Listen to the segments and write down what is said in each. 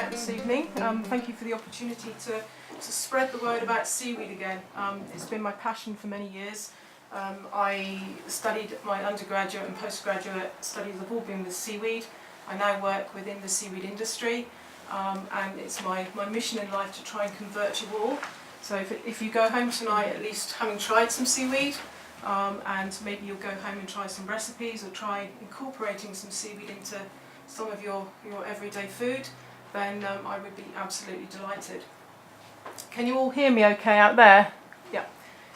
out this evening. Thank you for the opportunity to spread the word about seaweed again. It's been my passion for many years. I studied, my undergraduate and postgraduate studies have all been with seaweed. I now work within the seaweed industry, and it's my mission in life to try and convert you all. So if you go home tonight at least having tried some seaweed, and maybe you'll go home and try some recipes or try incorporating some seaweed into some of your everyday food, then I would be absolutely delighted. Can you all hear me okay out there? Yeah.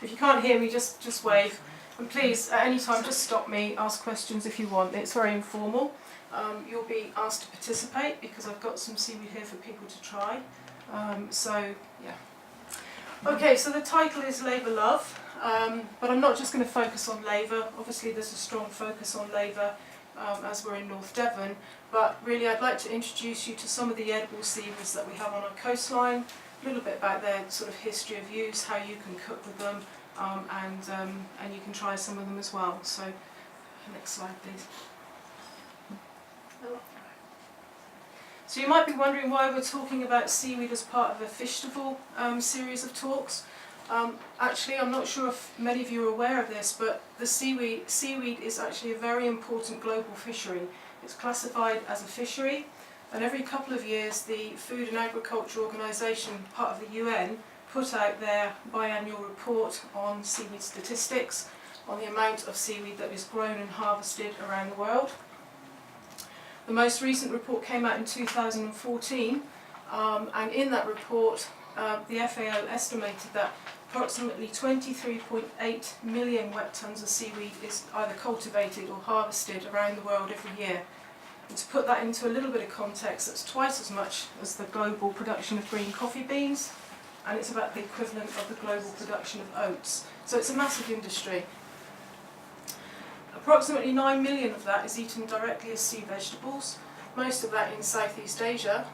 If you can't hear me, just wave. And please, at any time, just stop me, ask questions if you want. It's very informal. You'll be asked to participate because I've got some seaweed here for people to try. So, yeah. Okay, so the title is Laver Love, but I'm not just going to focus on Laver. Obviously there's a strong focus on Laver as we're in North Devon, but really I'd like to introduce you to some of the edible seaweeds that we have on our coastline, a little bit about their sort of history of use, how you can cook with them, and you can try some of them as well. So, next slide please. So you might be wondering why we're talking about seaweed as part of a Fishtival series of talks. Actually, I'm not sure if many of you are aware of this, but the seaweed is actually a very important global fishery. It's classified as a fishery, and every couple of years the Food and Agriculture Organization, part of the UN, put out their biannual report on seaweed statistics, on the amount of seaweed that is grown and harvested around the world. The most recent report came out in 2014, and in that report the FAO estimated that approximately 23.8 million wet tonnes of seaweed is either cultivated or harvested around the world every year. And to put that into a little bit of context, that's twice as much as the global production of green coffee beans, and it's about the equivalent of the global production of oats. So it's a massive industry. Approximately 9 million of that is eaten directly as sea vegetables, most of that in Southeast Asia,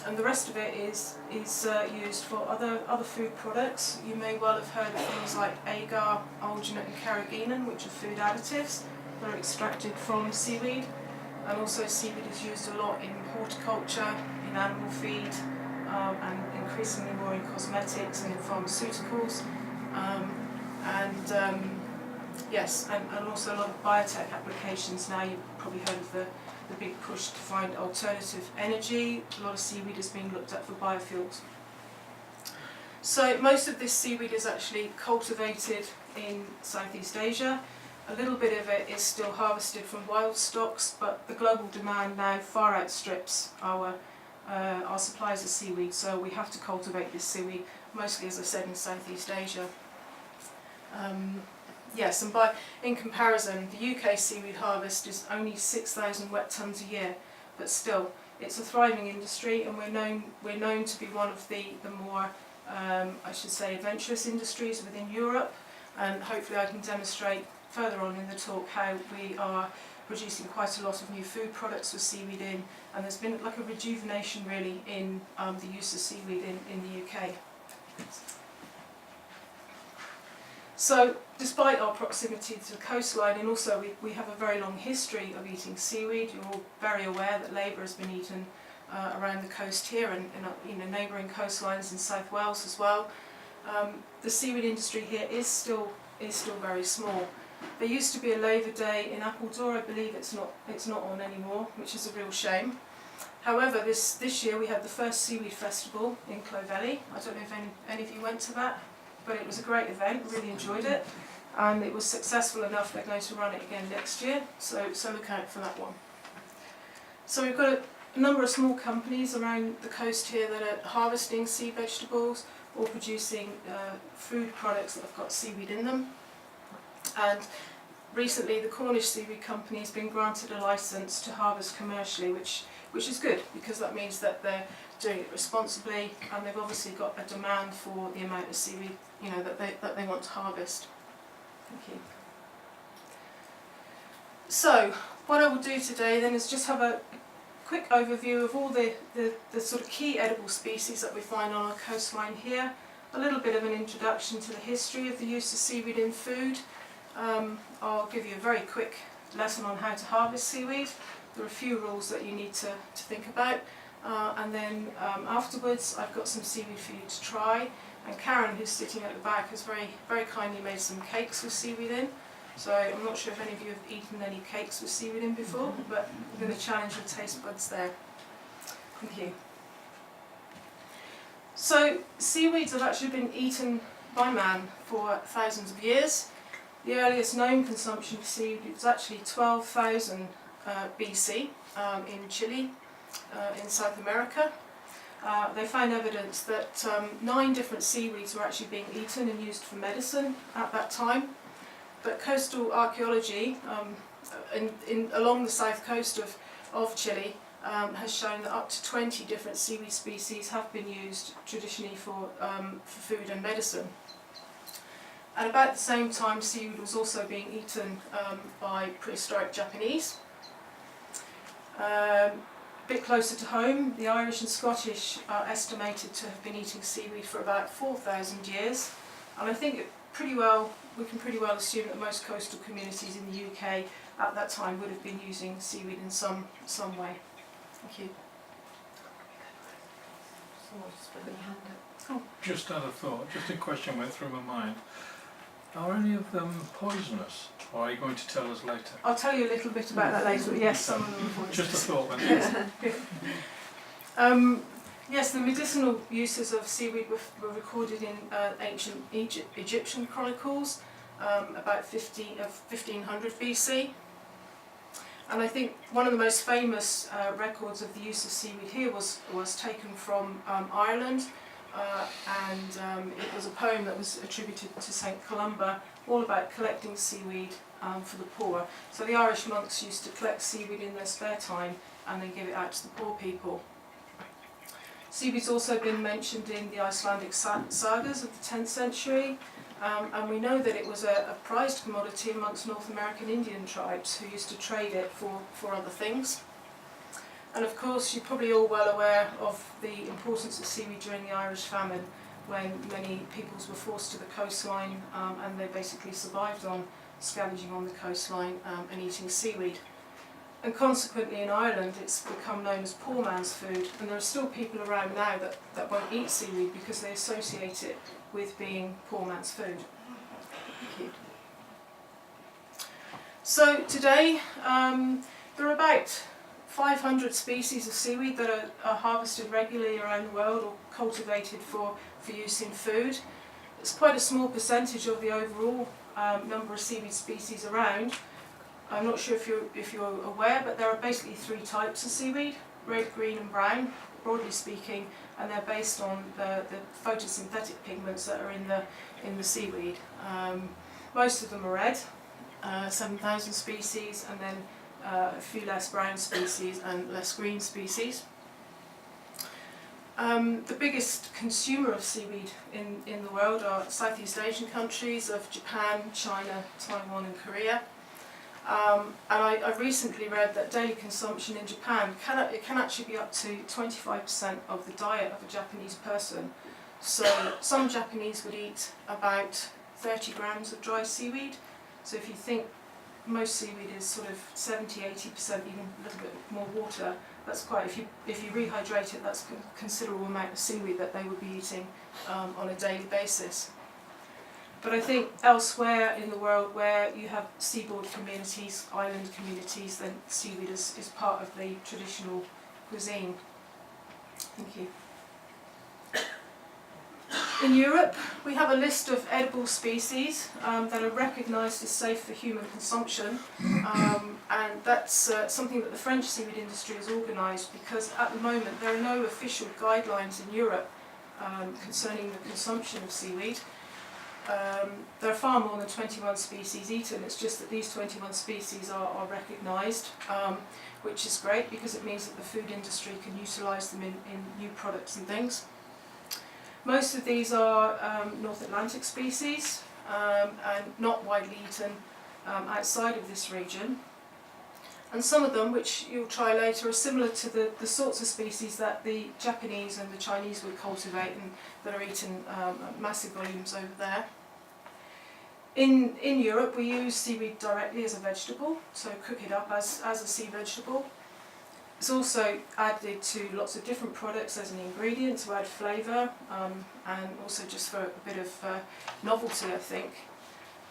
and the rest of it is used for other food products. You may well have heard of things like agar, alginate and carrageenan, which are food additives that are extracted from seaweed, and also seaweed is used a lot in horticulture, in animal feed, and increasingly more in cosmetics and in pharmaceuticals, yes, and also a lot of biotech applications. Now you've probably heard of the big push to find alternative energy. A lot of seaweed is being looked at for biofuels. So most of this seaweed is actually cultivated in Southeast Asia. A little bit of it is still harvested from wild stocks, but the global demand now far outstrips our supplies of seaweed, so we have to cultivate this seaweed, mostly, as I said, in Southeast Asia. Yes, and in comparison, the UK seaweed harvest is only 6,000 wet tonnes a year, but still, it's a thriving industry, and we're known to be one of the more, I should say, adventurous industries within Europe, and hopefully I can demonstrate further on in the talk how we are producing quite a lot of new food products with seaweed in, and there's been like a rejuvenation really in the use of seaweed in the UK. So, despite our proximity to the coastline, and also we have a very long history of eating seaweed. You're all very aware that Laver has been eaten around the coast here and in neighbouring coastlines in South Wales as well. The seaweed industry here is still very small. There used to be a Laver Day in Appledore. I believe it's not on anymore, which is a real shame. However, this year we had the first seaweed festival in Clovelly. I don't know if any of you went to that, but it was a great event, really enjoyed it, and it was successful enough they're going to run it again next year, so look out for that one. So we've got a number of small companies around the coast here that are harvesting sea vegetables or producing food products that have got seaweed in them, and recently the Cornish Seaweed Company has been granted a licence to harvest commercially, which is good, because that means that they're doing it responsibly, and they've obviously got a demand for the amount of seaweed that they want to harvest. Thank you. So what I will do today then is just have a quick overview of all the sort of key edible species that we find on our coastline here, a little bit of an introduction to the history of the use of seaweed in food. I'll give you a very quick lesson on how to harvest seaweed. There are a few rules that you need to think about, And then afterwards I've got some seaweed for you to try. And Karen, who's sitting at the back, has very kindly made some cakes with seaweed in. So I'm not sure if any of you have eaten any cakes with seaweed in before, but I'm going to challenge your taste buds there. Thank you. So seaweeds have actually been eaten by man for thousands of years. The earliest known consumption of seaweed was actually 12,000 BC in Chile, in South America. They found evidence that 9 different seaweeds were actually being eaten and used for medicine at that time. But coastal archaeology along the south coast of Chile has shown that up to 20 different seaweed species have been used traditionally for food and medicine. At about the same time, seaweed was also being eaten by prehistoric Japanese. A bit closer to home, the Irish and Scottish are estimated to have been eating seaweed for about 4,000 years. And I think we can pretty well assume that most coastal communities in the UK at that time would have been using seaweed in some way. Thank you. Just had a thought, just a question went through my mind. Are any of them poisonous, or are you going to tell us later? I'll tell you a little bit about that later, but yes, some of them are poisonous. Just a thought went through. Yes, the medicinal uses of seaweed were recorded in ancient Egyptian chronicles about 1500 BC. And I think one of the most famous records of the use of seaweed here was taken from Ireland, and it was a poem that was attributed to St Columba, all about collecting seaweed for the poor. So the Irish monks used to collect seaweed in their spare time and then give it out to the poor people. Seaweed's also been mentioned in the Icelandic sagas of the 10th century, and we know that it was a prized commodity amongst North American Indian tribes who used to trade it for other things. And of course, you're probably all well aware of the importance of seaweed during the Irish famine, when many peoples were forced to the coastline and they basically survived on scavenging on the coastline and eating seaweed. And consequently in Ireland it's become known as poor man's food, and there are still people around now that won't eat seaweed because they associate it with being poor man's food. Thank you. So today there are about 500 species of seaweed that are harvested regularly around the world or cultivated for use in food. It's quite a small percentage of the overall number of seaweed species around. I'm not sure if you're aware, but there are basically 3 types of seaweed: red, green and brown, broadly speaking, and they're based on the photosynthetic pigments that are in the seaweed. Most of them are red, 7,000 species, and then a few less brown species and less green species. The biggest consumer of seaweed in the world are Southeast Asian countries of Japan, China, Taiwan and Korea. And I recently read that daily consumption in Japan can actually be up to 25% of the diet of a Japanese person. So some Japanese would eat about 30 grams of dry seaweed. So if you think most seaweed is sort of 70–80%, even a little bit more water, that's quite, if you rehydrate it, that's a considerable amount of seaweed that they would be eating on a daily basis. But I think elsewhere in the world where you have seaboard communities, island communities, then seaweed is part of the traditional cuisine. Thank you. In Europe, we have a list of edible species that are recognised as safe for human consumption, and that's something that the French seaweed industry has organised, because at the moment there are no official guidelines in Europe concerning the consumption of seaweed. There are far more than 21 species eaten. It's just that these 21 species are recognised, which is great because it means that the food industry can utilise them in new products and things. Most of these are North Atlantic species and not widely eaten outside of this region. And some of them, which you'll try later, are similar to the sorts of species that the Japanese and the Chinese would cultivate and that are eaten at massive volumes over there. In Europe we use seaweed directly as a vegetable, so cook it up as a sea vegetable. It's also added to lots of different products as an ingredient to add flavour, and also just for a bit of novelty, I think.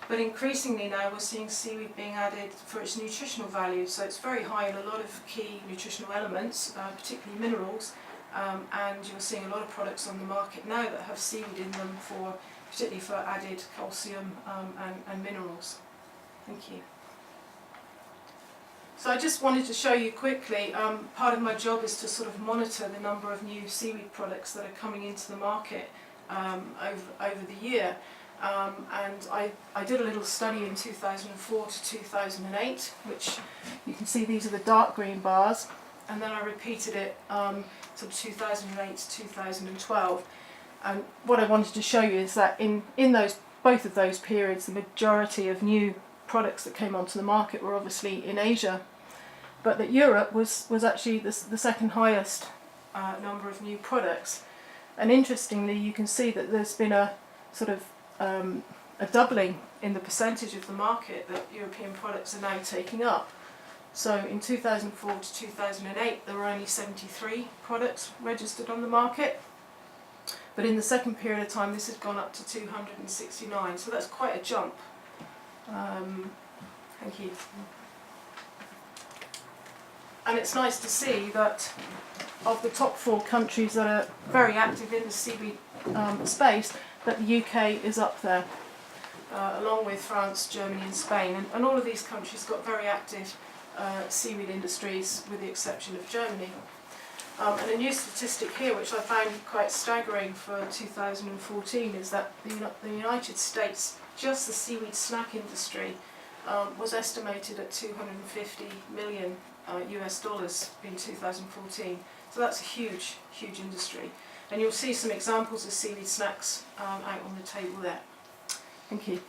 But increasingly now we're seeing seaweed being added for its nutritional value, so it's very high in a lot of key nutritional elements, particularly minerals, and you're seeing a lot of products on the market now that have seaweed in them, particularly for added calcium and minerals. Thank you. So I just wanted to show you quickly, part of my job is to sort of monitor the number of new seaweed products that are coming into the market over the year. And I did a little study in 2004 to 2008, which you can see these are the dark green bars, and then I repeated it sort of 2008 to 2012. And what I wanted to show you is that in both of those periods, the majority of new products that came onto the market were obviously in Asia, but that Europe was actually the second highest number of new products. And interestingly, you can see that there's been a sort of a doubling in the percentage of the market that European products are now taking up. So in 2004 to 2008 there were only 73 products registered on the market, but in the second period of time this has gone up to 269, so that's quite a jump. Thank you. And it's nice to see that of the top 4 countries that are very active in the seaweed space, that the UK is up there, along with France, Germany and Spain. And all of these countries got very active seaweed industries, with the exception of Germany. And a new statistic here, which I found quite staggering for 2014, is that the United States, just the seaweed snack industry, was estimated at $250 million US dollars in 2014. So that's a huge, huge industry. And you'll see some examples of seaweed snacks out on the table there. Thank you.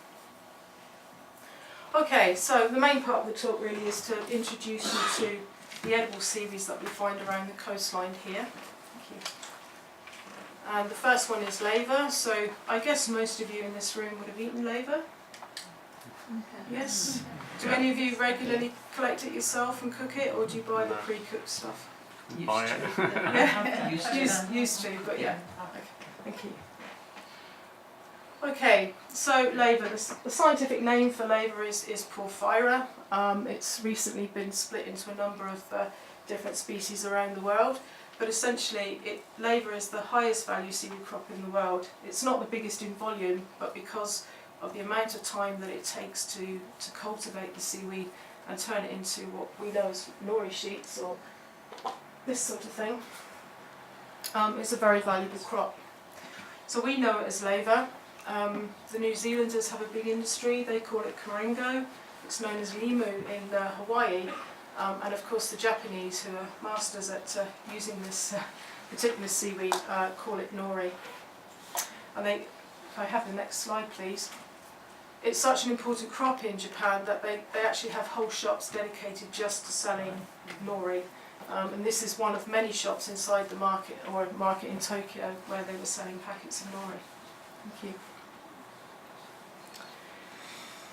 Okay, so the main part of the talk really is to introduce you to the edible seaweeds that we find around the coastline here. Thank you. And the first one is laver. So I guess most of you in this room would have eaten laver. Yes? Do any of you regularly collect it yourself and cook it, or do you buy the pre-cooked stuff? Buy it. Yeah, used to, but yeah. Okay, thank you. Okay, so laver. The scientific name for laver is porphyra. It's recently been split into a number of different species around the world, but essentially laver is the highest value seaweed crop in the world. It's not the biggest in volume, but because of the amount of time that it takes to cultivate the seaweed and turn it into what we know as nori sheets or this sort of thing, it's a very valuable crop. So we know it as laver. The New Zealanders have a big industry, they call it korengo. It's known as limu in Hawaii, and of course the Japanese, who are masters at using this particular seaweed, call it nori. And if I have the next slide please. It's such an important crop in Japan that they actually have whole shops dedicated just to selling nori. And this is one of many shops inside the market, or a market in Tokyo, where they were selling packets of nori. Thank you.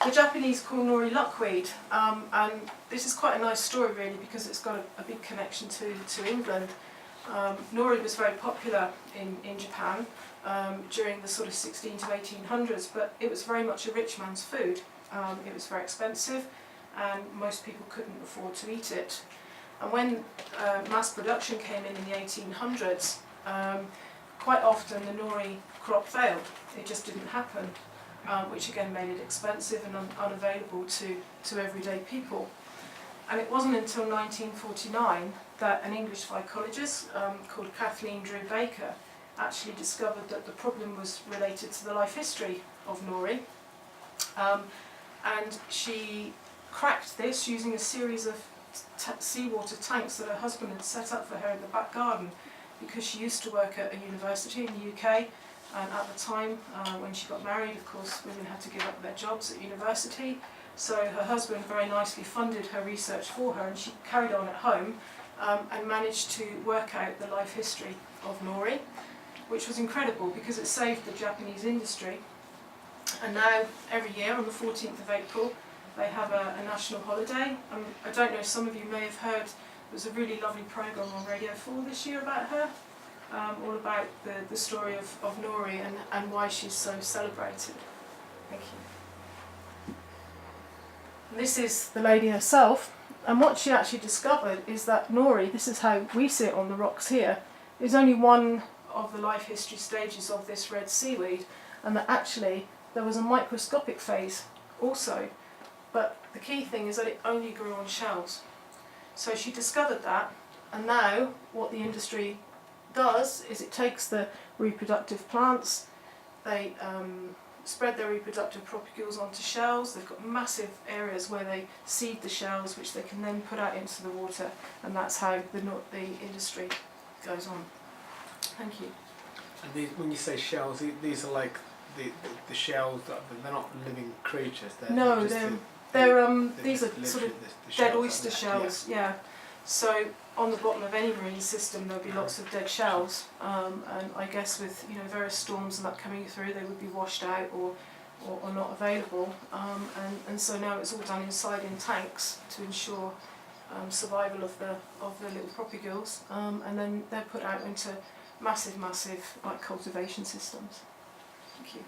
The Japanese call nori luckweed, and this is quite a nice story really, because it's got a big connection to England. Nori was very popular in Japan during the sort of 16 to 1800s, but it was very much a rich man's food. It was very expensive and most people couldn't afford to eat it. And when mass production came in the 1800s, quite often the nori crop failed. It just didn't happen, which again made it expensive and unavailable to everyday people. And it wasn't until 1949 that an English phycologist called Kathleen Drew Baker actually discovered that the problem was related to the life history of nori. And she cracked this using a series of seawater tanks that her husband had set up for her in the back garden, because she used to work at a university in the UK, and at the time when she got married, of course, women had to give up their jobs at university. So her husband very nicely funded her research for her, and she carried on at home and managed to work out the life history of nori, which was incredible because it saved the Japanese industry. And now, every year on the 14th of April, they have a national holiday. I don't know, some of you may have heard was a really lovely programme on Radio 4 this year about her, all about the story of Nori and why she's so celebrated. Thank you. And this is the lady herself, and what she actually discovered is that Nori, this is how we see it on the rocks here, is only one of the life history stages of this red seaweed, and that actually there was a microscopic phase also, but the key thing is that it only grew on shells. So she discovered that, and now what the industry does is it takes the reproductive plants, they spread their reproductive propagules onto shells. They've got massive areas where they seed the shells, which they can then put out into the water, and that's how the industry goes on. Thank you. And these, when you say shells, these are like the shells that they're not living creatures. No, these are sort of dead oyster there. shells. Yeah. So on the bottom of any marine system there'll be lots of dead shells, and I guess with various storms and that coming through, they would be washed out or not available. And so now it's all done inside in tanks to ensure survival of the little propagules, and then they're put out into massive like cultivation systems. Thank you.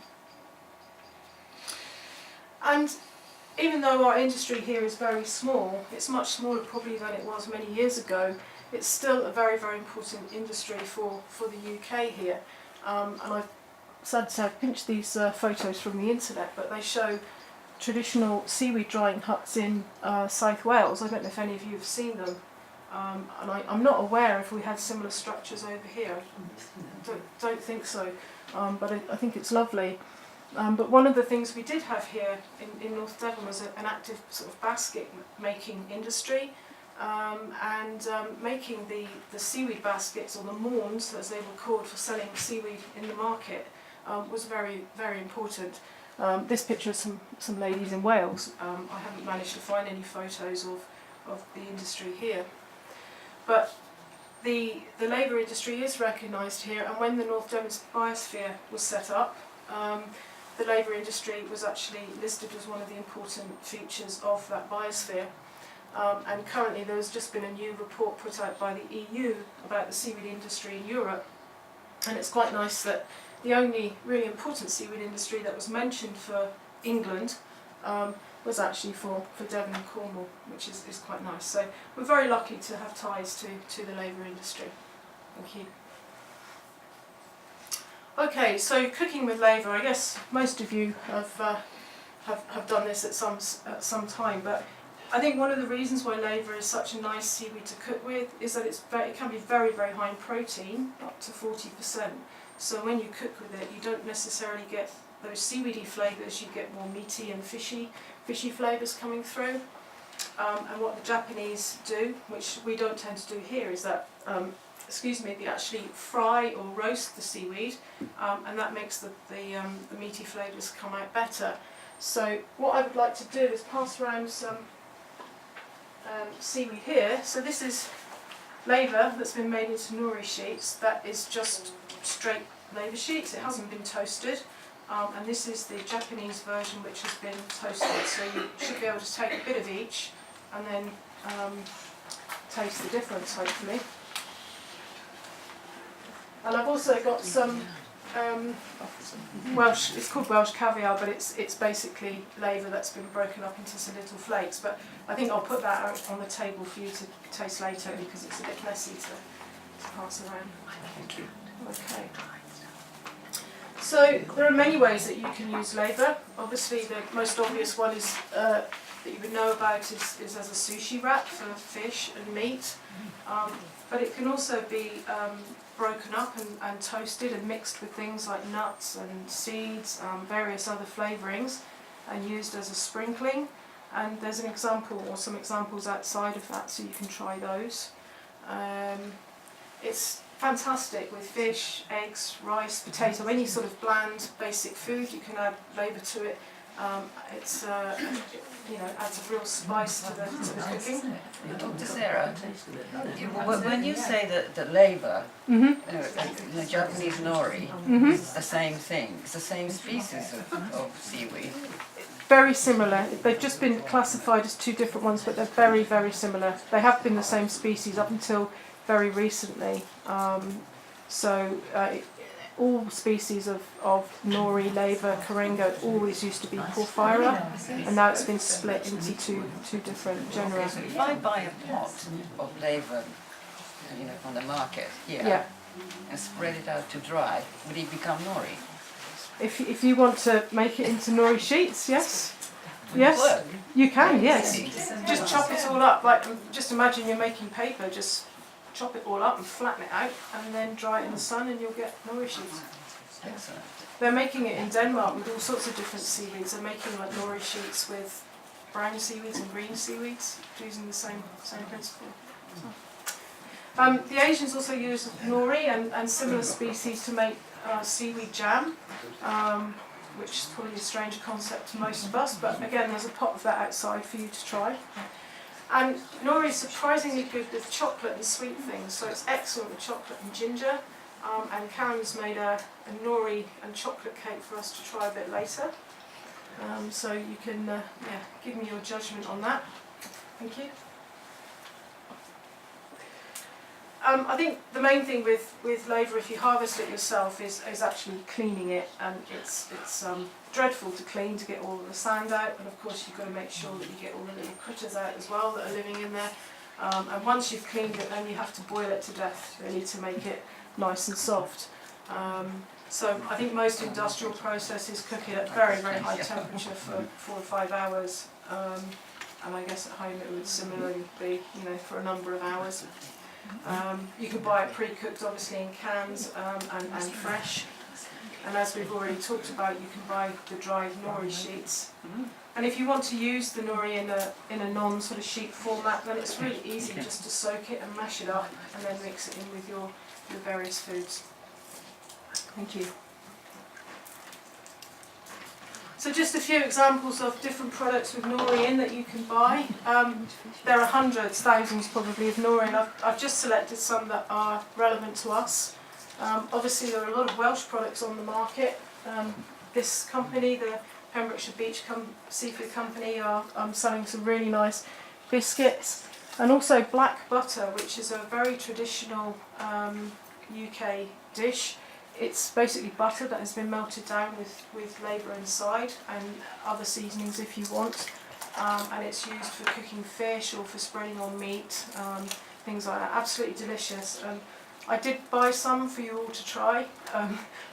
And even though our industry here is very small, it's much smaller probably than it was many years ago, it's still a very important industry for the UK here. And I've sad to say I've pinched these photos from the internet, but they show traditional seaweed drying huts in South Wales. I don't know if any of you have seen them. And I'm not aware if we had similar structures over here. Don't think so, but I think it's lovely. But one of the things we did have here in North Devon was an active sort of basket making industry, and making the seaweed baskets, or the mawns as they were called, for selling seaweed in the market was very important. This picture of some ladies in Wales. I haven't managed to find any photos of the industry here. But the labour industry is recognised here, and when the North Devon Biosphere was set up, the labour industry was actually listed as one of the important features of that biosphere. And currently there's just been a new report put out by the EU about the seaweed industry in Europe, and it's quite nice that the only really important seaweed industry that was mentioned for England was actually for Devon and Cornwall, which is quite nice. So we're very lucky to have ties to the labour industry. Thank you. Okay, so cooking with laver, I guess most of you have done this at some time, but I think one of the reasons why laver is such a nice seaweed to cook with is that it can be very high in protein, up to 40%. So when you cook with it, you don't necessarily get those seaweedy flavours, you get more meaty and fishy flavours coming through. And what the Japanese do, which we don't tend to do here, is that they actually fry or roast the seaweed, and that makes the meaty flavours come out better. So what I would like to do is pass around some seaweed here. So this is laver that's been made into nori sheets. That is just straight laver sheets, it hasn't been toasted. And this is the Japanese version, which has been toasted. So you should be able to take a bit of each and then taste the difference, hopefully. And I've also got some Welsh, it's called Welsh caviar, but it's basically laver that's been broken up into some little flakes. But I think I'll put that out on the table for you to taste later, because it's a bit messy to pass around. Thank you. Okay. So there are many ways that you can use laver. Obviously the most obvious one is that you would know about is as a sushi wrap for fish and meat. But it can also be broken up and toasted and mixed with things like nuts and seeds, various other flavourings, and used as a sprinkling. And there's an example, or some examples outside of that, so you can try those. It's fantastic with fish, eggs, rice, potato, any sort of bland basic food. You can add laver to it, It's adds a real spice to the cooking. Dr. Sarah, when you say that Laver, Japanese nori, is the same thing, it's the same species of seaweed. Very similar. They've just been classified as two different ones, but they're very, very similar. They have been the same species up until very recently. All species of nori, laver, karenga always used to be porphyra, and now it's been split into two different genera. So if I buy a pot of laver, on the market here, Yeah. and spread it out to dry, would it become nori? If you want to make it into nori sheets, yes. Yes, you can, yes. Just chop it all up, just imagine you're making paper, just chop it all up and flatten it out and then dry it in the sun and you'll get nori sheets. Excellent. They're making it in Denmark with all sorts of different seaweeds. They're making like nori sheets with brown seaweeds and green seaweeds, using the same principle. The Asians also use nori and similar species to make seaweed jam, which is probably a strange concept to most of us, but again there's a pot of that outside for you to try. And nori is surprisingly good with chocolate and sweet things, so it's excellent with chocolate and ginger. And Karen's made a nori and chocolate cake for us to try a bit later. So you can give me your judgment on that. Thank you. I think the main thing with laver, if you harvest it yourself, is actually cleaning it, and it's dreadful to clean, to get all of the sand out, but of course you've got to make sure that you get all the little critters out as well that are living in there. And once you've cleaned it, then you have to boil it to death really to make it nice and soft. So I think most industrial processes cook it at very, very high temperature for 4 or 5 hours, and I guess at home it would similarly be, for a number of hours. You can buy it pre-cooked, obviously, in cans and fresh. And as we've already talked about, you can buy the dried nori sheets. And if you want to use the nori in a non-sort of sheet format, then it's really easy just to soak it and mash it up and then mix it in with your various foods. Thank you. So just a few examples of different products with nori in that you can buy. There are hundreds, thousands probably of nori, and I've just selected some that are relevant to us. Obviously there are a lot of Welsh products on the market. This company, the Pembrokeshire Beach Seafood Company, are selling some really nice biscuits, and also black butter, which is a very traditional UK dish. It's basically butter that has been melted down with laver inside and other seasonings if you want, and it's used for cooking fish or for spreading on meat, things like that. Absolutely delicious. I did buy some for you all to try,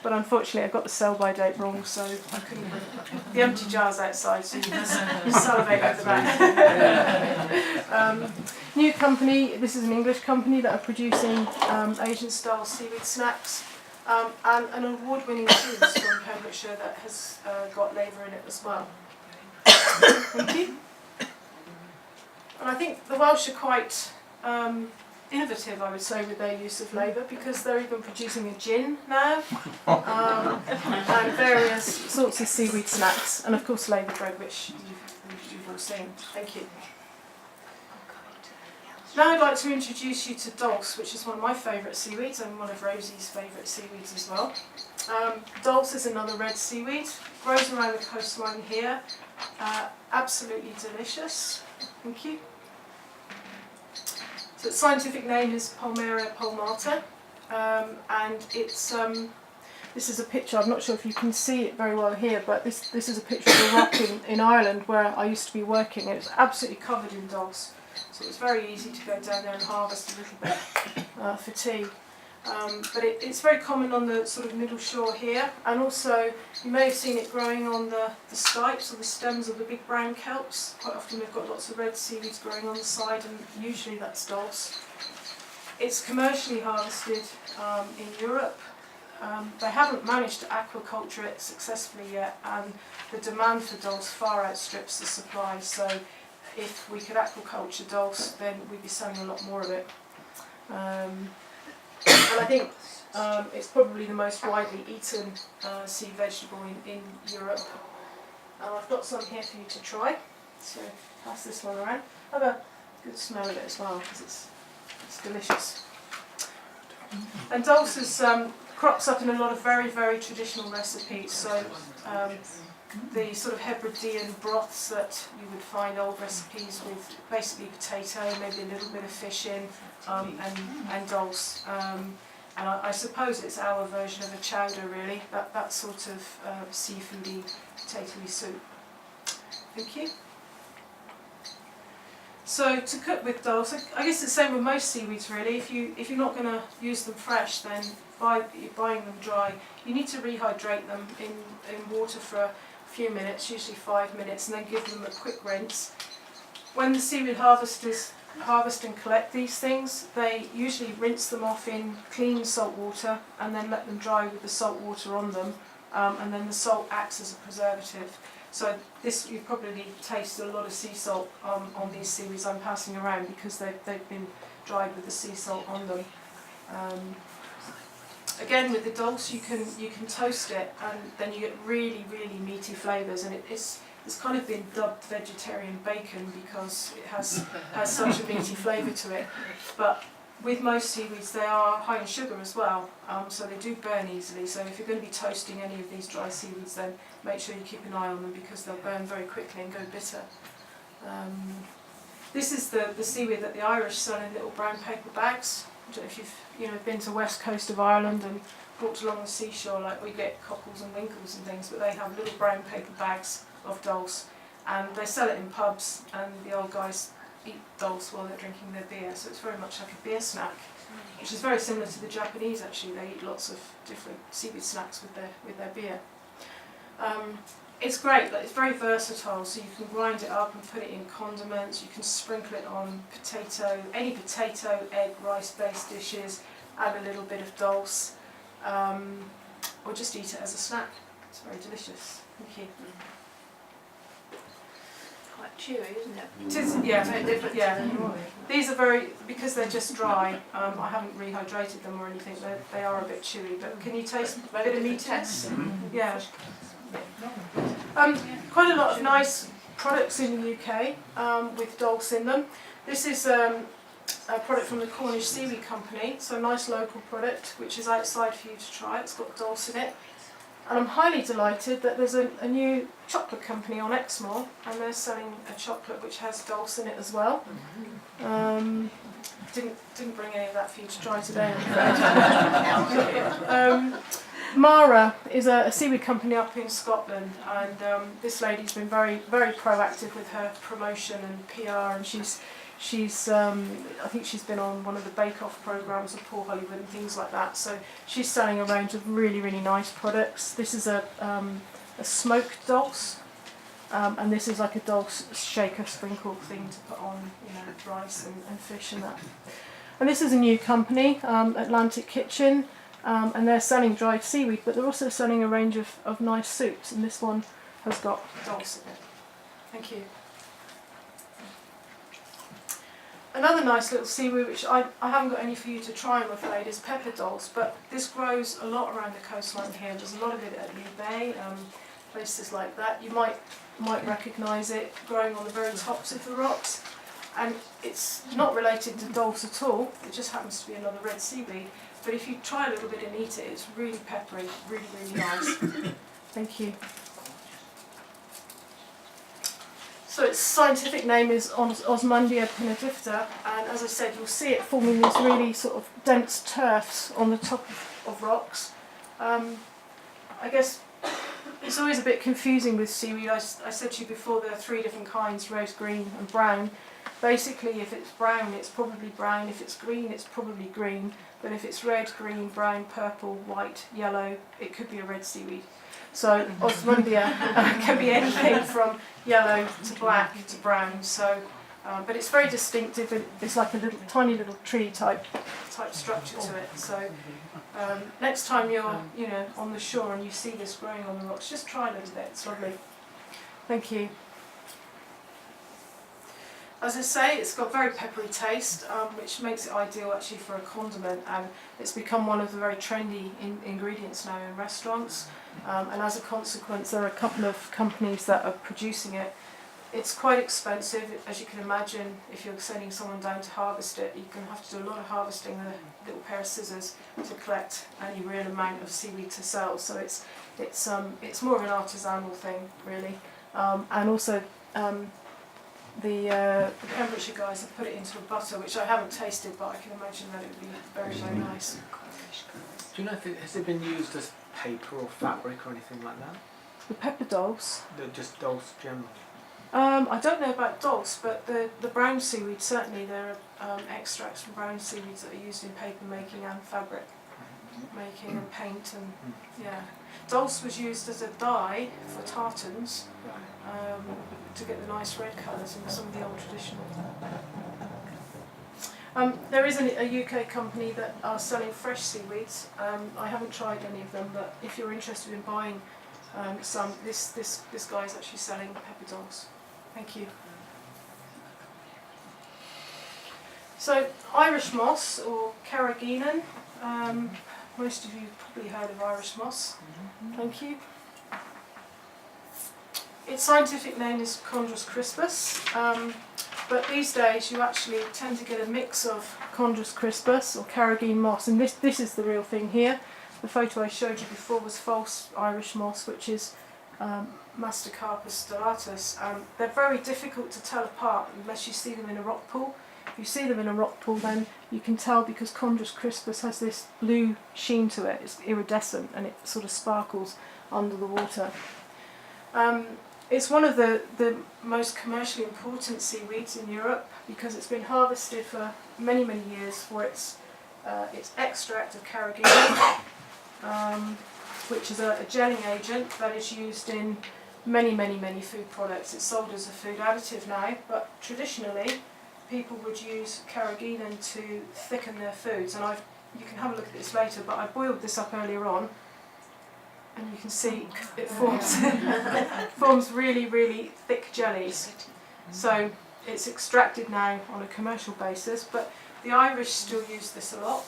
but unfortunately I got the sell-by date wrong, so I couldn't bring it. The empty jar's outside, so you can salivate over that. New company, this is an English company that are producing Asian-style seaweed snacks, and an award-winning cheese from Pembrokeshire that has got laver in it as well. Thank you. And I think the Welsh are quite innovative, I would say, with their use of laver, because they're even producing a gin now, and various sorts of seaweed snacks, and of course laver bread, which you've all seen. Thank you. Now I'd like to introduce you to Dulse, which is one of my favourite seaweeds and one of Rosie's favourite seaweeds as well. Dulse is another red seaweed, grows around the coastline here, absolutely delicious. Thank you. So its scientific name is Palmera palmata, and it's this is a picture. I'm not sure if you can see it very well here, but this is a picture of a rock in Ireland where I used to be working, and it's absolutely covered in dulse. So it's very easy to go down there and harvest a little bit for tea. But it's very common on the sort of middle shore here, and also you may have seen it growing on the stipes or the stems of the big brown kelps. Quite often we've got lots of red seaweeds growing on the side, and usually that's dulse. It's commercially harvested in Europe. They haven't managed to aquaculture it successfully yet, and the demand for dulse far outstrips the supply, so if we could aquaculture dulse, then we'd be selling a lot more of it. And I think it's probably the most widely eaten sea vegetable in Europe. And I've got some here for you to try. So pass this one around. Have a good smell of it as well, because it's delicious. And Dulse crops up in a lot of very, very traditional recipes. So the sort of Hebridean broths that you would find old recipes with basically potato, maybe a little bit of fish in, and Dulse. And I suppose it's our version of a chowder, really, that sort of seafoody, potatoey soup. Thank you. So to cook with Dulse, I guess it's the same with most seaweeds, really. If you're not going to use them fresh, then you're buying them dry. You need to rehydrate them in water for a few minutes, usually 5 minutes, and then give them a quick rinse. When the seaweed harvesters harvest and collect these things, they usually rinse them off in clean salt water and then let them dry with the salt water on them, and then the salt acts as a preservative. So this, you probably tasted a lot of sea salt on these seaweeds I'm passing around, because they've been dried with the sea salt on them. Again, with the Dulse, you can toast it, and then you get really, really meaty flavours, and it's kind of been dubbed vegetarian bacon because it has such a meaty flavour to it. But with most seaweeds, they are high in sugar as well, so they do burn easily. So if you're going to be toasting any of these dry seaweeds, then make sure you keep an eye on them, because they'll burn very quickly and go bitter. This is the seaweed that the Irish sell in little brown paper bags. I don't know if you've been to the west coast of Ireland and walked along the seashore, like we get cockles and winkles and things, but they have little brown paper bags of Dulse, and they sell it in pubs, and the old guys eat Dulse while they're drinking their beer, so it's very much like a beer snack, which is very similar to the Japanese. Actually, they eat lots of different seaweed snacks with their beer. It's great, but it's very versatile, so you can grind it up and put it in condiments. You can sprinkle it on any potato, egg, rice-based dishes, add a little bit of Dulse, or just eat it as a snack. It's very delicious. Thank you. Quite chewy, isn't it? It is, yeah, very different, yeah. These are because they're just dry. I haven't rehydrated them or anything. They are a bit chewy, but can you taste a bit of meatiness? Yeah. Quite a lot of nice products in the UK with Dulse in them. This is a product from the Cornish Seaweed Company, so a nice local product which is outside for you to try. It's got Dulse in it. And I'm highly delighted that there's a new chocolate company on Exmoor, and they're selling a chocolate which has Dulse in it as well. Didn't bring any of that for you to try today, I'm afraid. Mara is a seaweed company up in Scotland, and this lady's been very, very proactive with her promotion and PR, and she's I think she's been on one of the bake-off programs of Poor Hollywood and things like that. So she's selling a range of really, really nice products. This is a smoked Dulse, and this is like a Dulse shaker sprinkle thing to put on, rice and fish and that. And this is a new company, Atlantic Kitchen, and they're selling dried seaweed, but they're also selling a range of nice soups, and this one has got Dulse in it. Thank you. Another nice little seaweed, which I haven't got any for you to try, I'm afraid, is pepper Dulse, but this grows a lot around the coastline here. There's a lot of it at Lee Bay, places like that. You might recognise it growing on the very tops of the rocks, and it's not related to Dulse at all. It just happens to be another red seaweed. But if you try a little bit and eat it, it's really peppery, really, really nice. Thank you. So its scientific name is Osmundia pinnatifta, and as I said, you'll see it forming these really sort of dense turfs on the top of rocks. I guess it's always a bit confusing with seaweed. I said to you before, there are 3 different kinds, rose, green and brown. Basically, if it's brown, it's probably brown. If it's green, it's probably green. But if it's red, green, brown, purple, white, yellow, it could be a red seaweed. So Osmundia can be anything from yellow to black to brown. So, but it's very distinctive. It's like a tiny little tree type structure to it. So next time you're on the shore and you see this growing on the rocks, just try a little bit. It's lovely. Thank you. As I say, it's got very peppery taste, which makes it ideal actually for a condiment, and it's become one of the very trendy ingredients now in restaurants. And as a consequence, there are a couple of companies that are producing it. It's quite expensive, as you can imagine. If you're sending someone down to harvest it, you're going to have to do a lot of harvesting with a little pair of scissors to collect any real amount of seaweed to sell. So it's more of an artisanal thing, really. And also, the Pembrokeshire guys have put it into a butter, which I haven't tasted, but I can imagine that it would be very, very nice. Do you know if has it been used as paper or fabric or anything like that? The pepper dulse. Just Dulse generally. I don't know about dulse, but the brown seaweed, certainly there are extracts from brown seaweeds that are used in paper making and fabric making and paint, and yeah. Dulse was used as a dye for tartans to get the nice red colours in some of the old traditional. There is a UK company that are selling fresh seaweeds. I haven't tried any of them, but if you're interested in buying some, this guy is actually selling pepper dulse. Thank you. So Irish moss, or carrageenan. Most of you have probably heard of Irish moss. Thank you. Its scientific name is Chondrus crispus, but these days you actually tend to get a mix of Chondrus crispus or carrageen moss, and this is the real thing here. The photo I showed you before was false Irish moss, which is Mastocarpus stellatus. They're very difficult to tell apart unless you see them in a rock pool. If you see them in a rock pool, then you can tell because Chondrus crispus has this blue sheen to it. It's iridescent and it sort of sparkles under the water. It's one of the most commercially important seaweeds in Europe because it's been harvested for many, many years for its extract of carrageenan, which is a gelling agent that is used in many, many, many food products. It's sold as a food additive now, but traditionally people would use carrageenan to thicken their foods. And you can have a look at this later, but I boiled this up earlier on, and you can see it forms really, really thick jellies. So it's extracted now on a commercial basis, but the Irish still use this a lot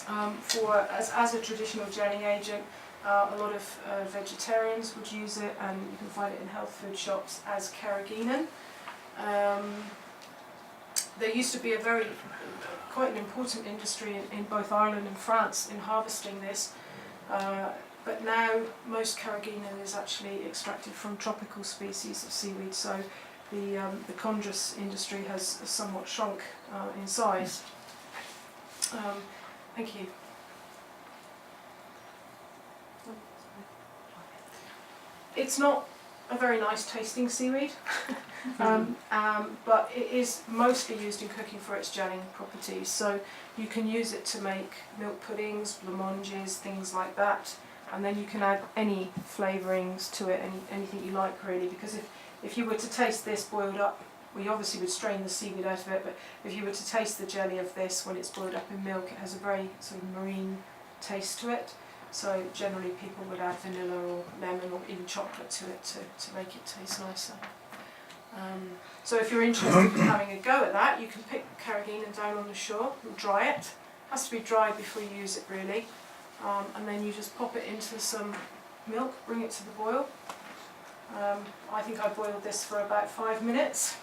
as a traditional gelling agent. A lot of vegetarians would use it, and you can find it in health food shops as carrageenan. There used to be quite an important industry in both Ireland and France in harvesting this, but now most carrageenan is actually extracted from tropical species of seaweed, so the chondrus industry has somewhat shrunk in size. Thank you. It's not a very nice tasting seaweed, but it is mostly used in cooking for its gelling properties. So you can use it to make milk puddings, blancmanges, things like that, and then you can add any flavourings to it, anything you like really, because if you were to taste this boiled up, we obviously would strain the seaweed out of it, but if you were to taste the jelly of this when it's boiled up in milk, it has a very sort of marine taste to it. So generally people would add vanilla or lemon or even chocolate to it to make it taste nicer. So if you're interested in having a go at that, you can pick carrageenan down on the shore and dry it. It has to be dried before you use it really. And then you just pop it into some milk, bring it to the boil. I think I boiled this for about 5 minutes.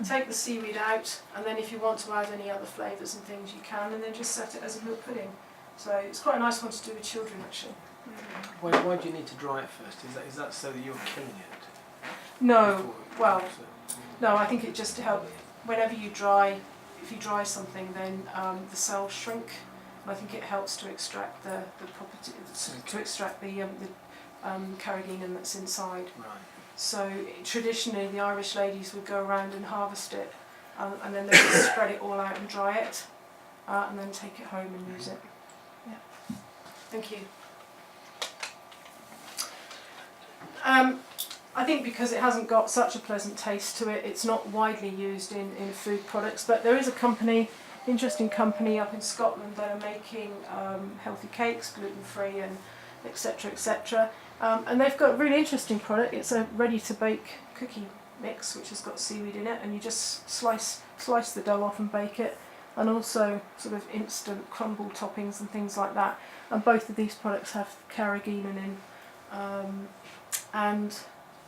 Take the seaweed out, and then if you want to add any other flavours and things you can, and then just set it as a milk pudding. So it's quite a nice one to do with children actually. Why do you need to dry it first? Is that so that you're killing it? No, well, no, I think it just to help. Whenever you dry, if you dry something, then the cells shrink, and I think it helps to extract the property, to extract the carrageenan that's inside. Right. So traditionally, the Irish ladies would go around and harvest it, and then they would spread it all out and dry it, and then take it home and use it. Yeah. Thank you. I think because it hasn't got such a pleasant taste to it, it's not widely used in food products, but there is a company, interesting company up in Scotland that are making healthy cakes, gluten-free and etc., etc. And they've got a really interesting product. It's a ready-to-bake cookie mix which has got seaweed in it, and you just slice the dough off and bake it, and also sort of instant crumble toppings and things like that. And both of these products have carrageenan in, and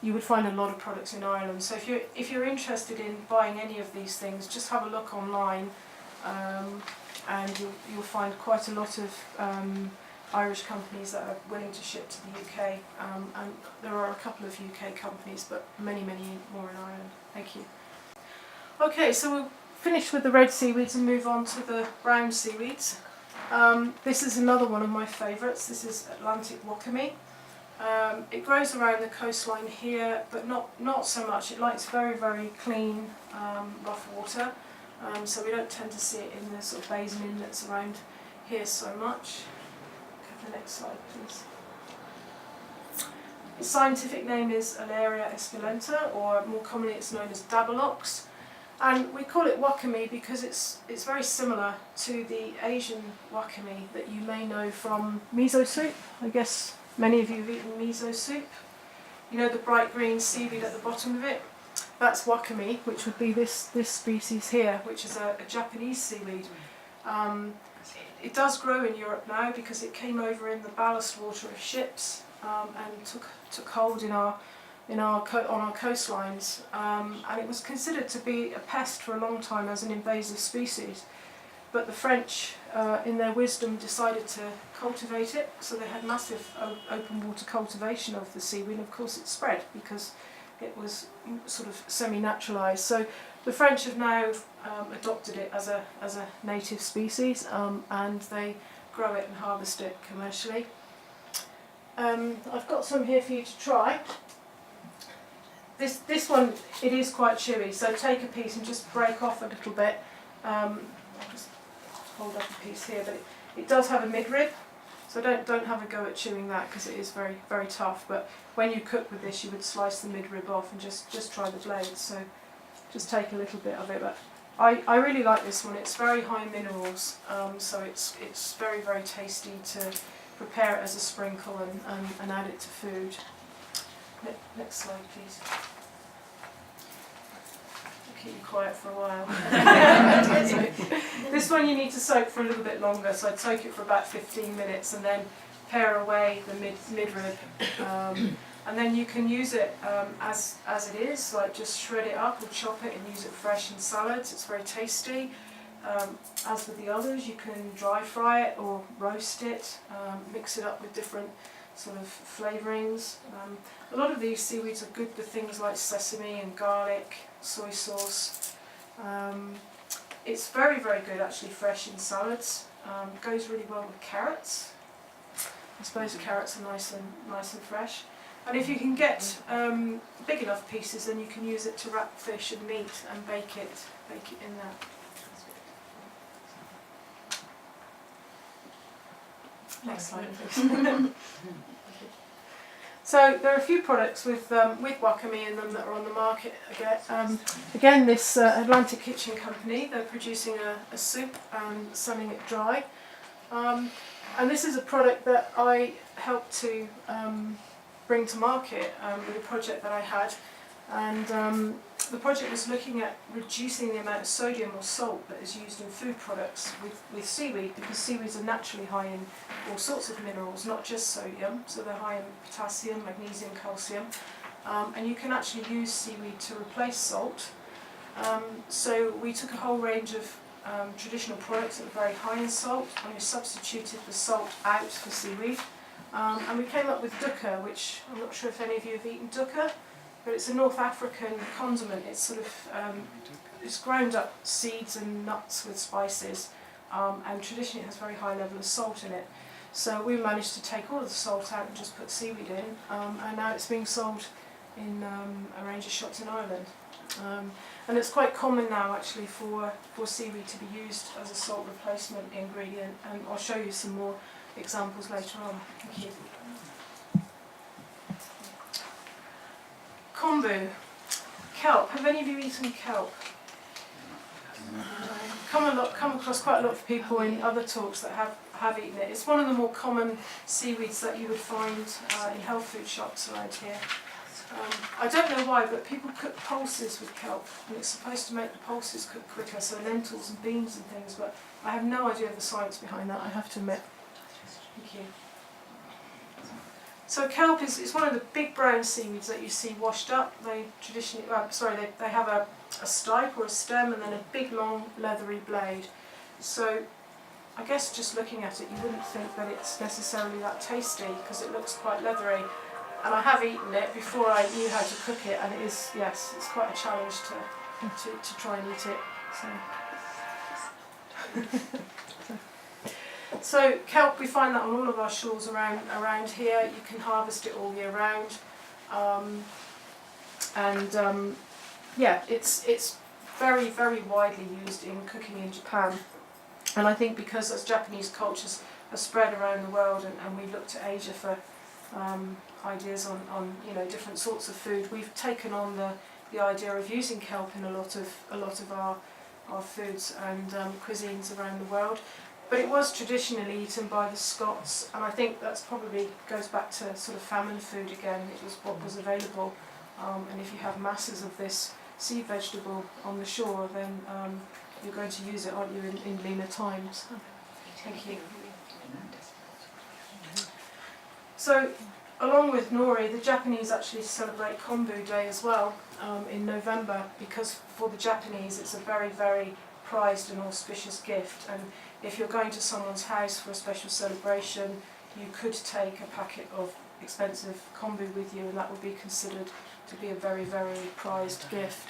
you would find a lot of products in Ireland. So if you're interested in buying any of these things, just have a look online, and you'll find quite a lot of Irish companies that are willing to ship to the UK, and there are a couple of UK companies, but many more in Ireland. Thank you. Okay, so we'll finish with the red seaweeds and move on to the brown seaweeds. This is another one of my favourites. This is Atlantic Wakame. It grows around the coastline here, but not so much. It likes very clean, rough water, so we don't tend to see it in the sort of bays and inlets around here so much. Go to the next slide, please. Its scientific name is Alaria esculenta, or more commonly it's known as dabbalox. And we call it wakame because it's very similar to the Asian wakame that you may know from miso soup. I guess many of you have eaten miso soup. You know the bright green seaweed at the bottom of it? That's wakame, which would be this species here, which is a Japanese seaweed. It does grow in Europe now because it came over in the ballast water of ships and took hold on our coastlines, and it was considered to be a pest for a long time as an invasive species. But the French, in their wisdom, decided to cultivate it, so they had massive open water cultivation of the seaweed, and of course it spread because it was sort of semi-naturalised. So the French have now adopted it as a native species, and they grow it and harvest it commercially. I've got some here for you to try. This one, it is quite chewy, so take a piece and just break off a little bit. I'll just hold up a piece here, but it does have a midrib, so don't have a go at chewing that because it is very tough. But when you cook with this, you would slice the midrib off and just try the blades. So just take a little bit of it. But I really like this one. It's very high in minerals, so it's very tasty to prepare it as a sprinkle and add it to food. Next slide, please. I'll keep you quiet for a while. This one you need to soak for a little bit longer, so I'd soak it for about 15 minutes and then pare away the midrib. And then you can use it as it is, like just shred it up or chop it and use it fresh in salads. It's very tasty. As with the others, you can dry fry it or roast it, mix it up with different sort of flavourings. A lot of these seaweeds are good with things like sesame and garlic, soy sauce. It's very good actually fresh in salads. Goes really well with carrots. I suppose carrots are nice and fresh. And if you can get big enough pieces, then you can use it to wrap fish and meat and bake it in that. Next slide, please. So there are a few products with wakame in them that are on the market again, this Atlantic Kitchen Company, they're producing a soup and selling it dry. And this is a product that I helped to bring to market with a project that I had. And the project was looking at reducing the amount of sodium or salt that is used in food products with seaweed, because seaweeds are naturally high in all sorts of minerals, not just sodium, so they're high in potassium, magnesium, calcium, and you can actually use seaweed to replace salt. So we took a whole range of traditional products that are very high in salt, and we substituted the salt out for seaweed, and we came up with dukkha, which I'm not sure if any of you have eaten dukkha. But it's a North African condiment. It's sort of it's ground up seeds and nuts with spices, and traditionally it has a very high level of salt in it. So we managed to take all of the salt out and just put seaweed in, and now it's being sold in a range of shops in Ireland. And it's quite common now actually for seaweed to be used as a salt replacement ingredient, and I'll show you some more examples later on. Thank you. Kombu, kelp. Have any of you eaten kelp? Come across quite a lot of people in other talks that have eaten it. It's one of the more common seaweeds that you would find in health food shops around here. I don't know why, but people cook pulses with kelp, and it's supposed to make the pulses cook quicker, so lentils and beans and things, but I have no idea of the science behind that, I have to admit. Thank you. So kelp is one of the big brown seaweeds that you see washed up. They traditionally, they have a stipe or a stem and then a big long leathery blade. So I guess just looking at it you wouldn't think that it's necessarily that tasty because it looks quite leathery. And I have eaten it before I knew how to cook it, and it is, yes, it's quite a challenge to try and eat it. So kelp, we find that on all of our shores around here. You can harvest it all year round, yeah, it's very, very widely used in cooking in Japan. And I think because as Japanese cultures are spread around the world, and we look to Asia for ideas on different sorts of food, we've taken on the idea of using kelp in a lot of our foods and cuisines around the world. But it was traditionally eaten by the Scots, and I think that's probably goes back to sort of famine food again. It was what was available, and if you have masses of this sea vegetable on the shore, then you're going to use it, aren't you, in leaner times? Thank you. So, along with nori, the Japanese actually celebrate Kombu Day as well in November, because for the Japanese it's a very, very prized and auspicious gift. And if you're going to someone's house for a special celebration, you could take a packet of expensive kombu with you, and that would be considered to be a very, very prized gift.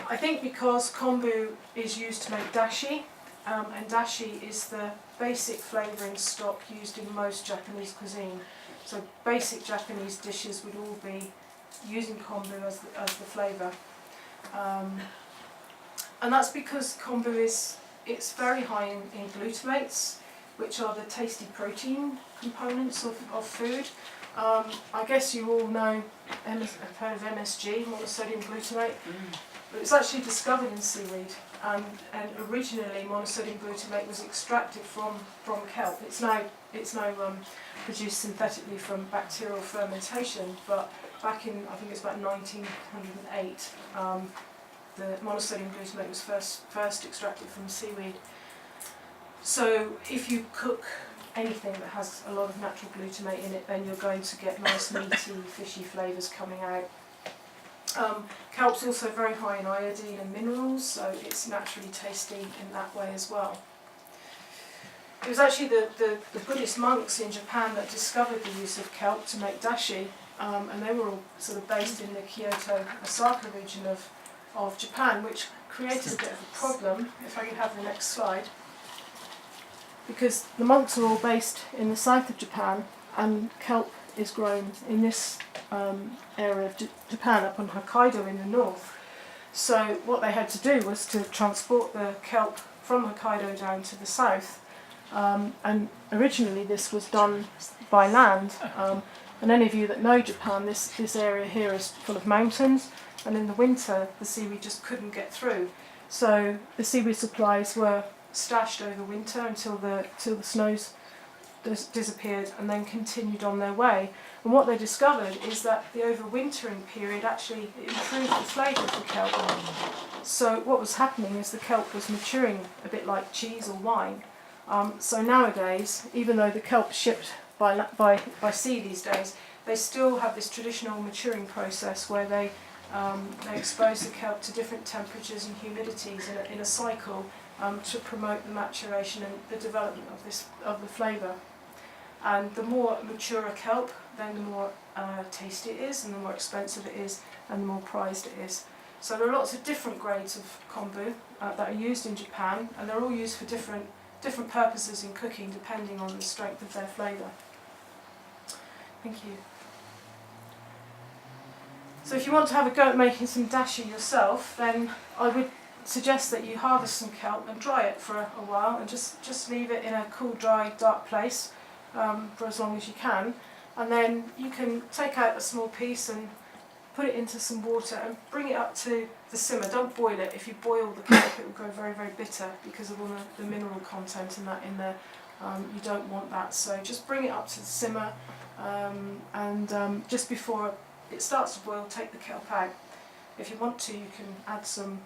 I think because kombu is used to make dashi, and dashi is the basic flavouring stock used in most Japanese cuisine. So basic Japanese dishes would all be using kombu as the flavour. And that's because kombu it's very high in glutamates, which are the tasty protein components of food. I guess you all know, have heard of MSG, monosodium glutamate. But it's actually discovered in seaweed, and originally monosodium glutamate was extracted from kelp. It's now produced synthetically from bacterial fermentation, but back in, I think it's about 1908, the monosodium glutamate was first extracted from seaweed. So if you cook anything that has a lot of natural glutamate in it, then you're going to get nice meaty, fishy flavours coming out. Kelp's also very high in iodine and minerals, so it's naturally tasty in that way as well. It was actually the Buddhist monks in Japan that discovered the use of kelp to make dashi, and they were all sort of based in the Kyoto, Osaka region of Japan, which created a bit of a problem, if I could have the next slide, because the monks are all based in the south of Japan, and kelp is grown in this area of Japan, up on Hokkaido in the north. So what they had to do was to transport the kelp from Hokkaido down to the south, and originally this was done by land. And any of you that know Japan, this area here is full of mountains, and in the winter the seaweed just couldn't get through. So the seaweed supplies were stashed over winter until the snows disappeared, and then continued on their way. And what they discovered is that the overwintering period actually improved the flavour of the kelp. So what was happening is the kelp was maturing a bit like cheese or wine. So nowadays, even though the kelp shipped by sea these days, they still have this traditional maturing process where they expose the kelp to different temperatures and humidities in a cycle to promote the maturation and the development of the flavour. And the more mature a kelp, then the more tasty it is, and the more expensive it is, and the more prized it is. So there are lots of different grades of kombu that are used in Japan, and they're all used for different purposes in cooking, depending on the strength of their flavour. Thank you. So if you want to have a go at making some dashi yourself, then I would suggest that you harvest some kelp and dry it for a while, and just leave it in a cool, dry, dark place for as long as you can. And then you can take out a small piece and put it into some water and bring it up to the simmer. Don't boil it. If you boil the kelp, it will go very, very bitter because of all the mineral content in there. You don't want that, so just bring it up to the simmer, and just before it starts to boil, take the kelp out. If you want to, you can add some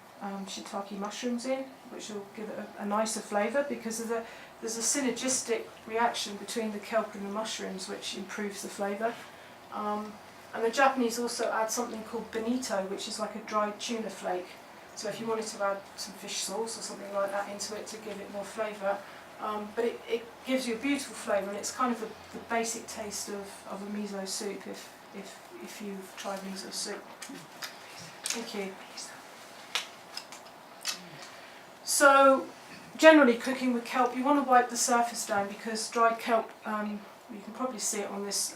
shiitake mushrooms in, which will give it a nicer flavour, because there's a synergistic reaction between the kelp and the mushrooms which improves the flavour. And the Japanese also add something called bonito, which is like a dried tuna flake. So if you wanted to add some fish sauce or something like that into it to give it more flavour, but it gives you a beautiful flavour, and it's kind of the basic taste of a miso soup if you've tried miso soup. Thank you. So generally cooking with kelp, you want to wipe the surface down, because dried kelp, you can probably see it on this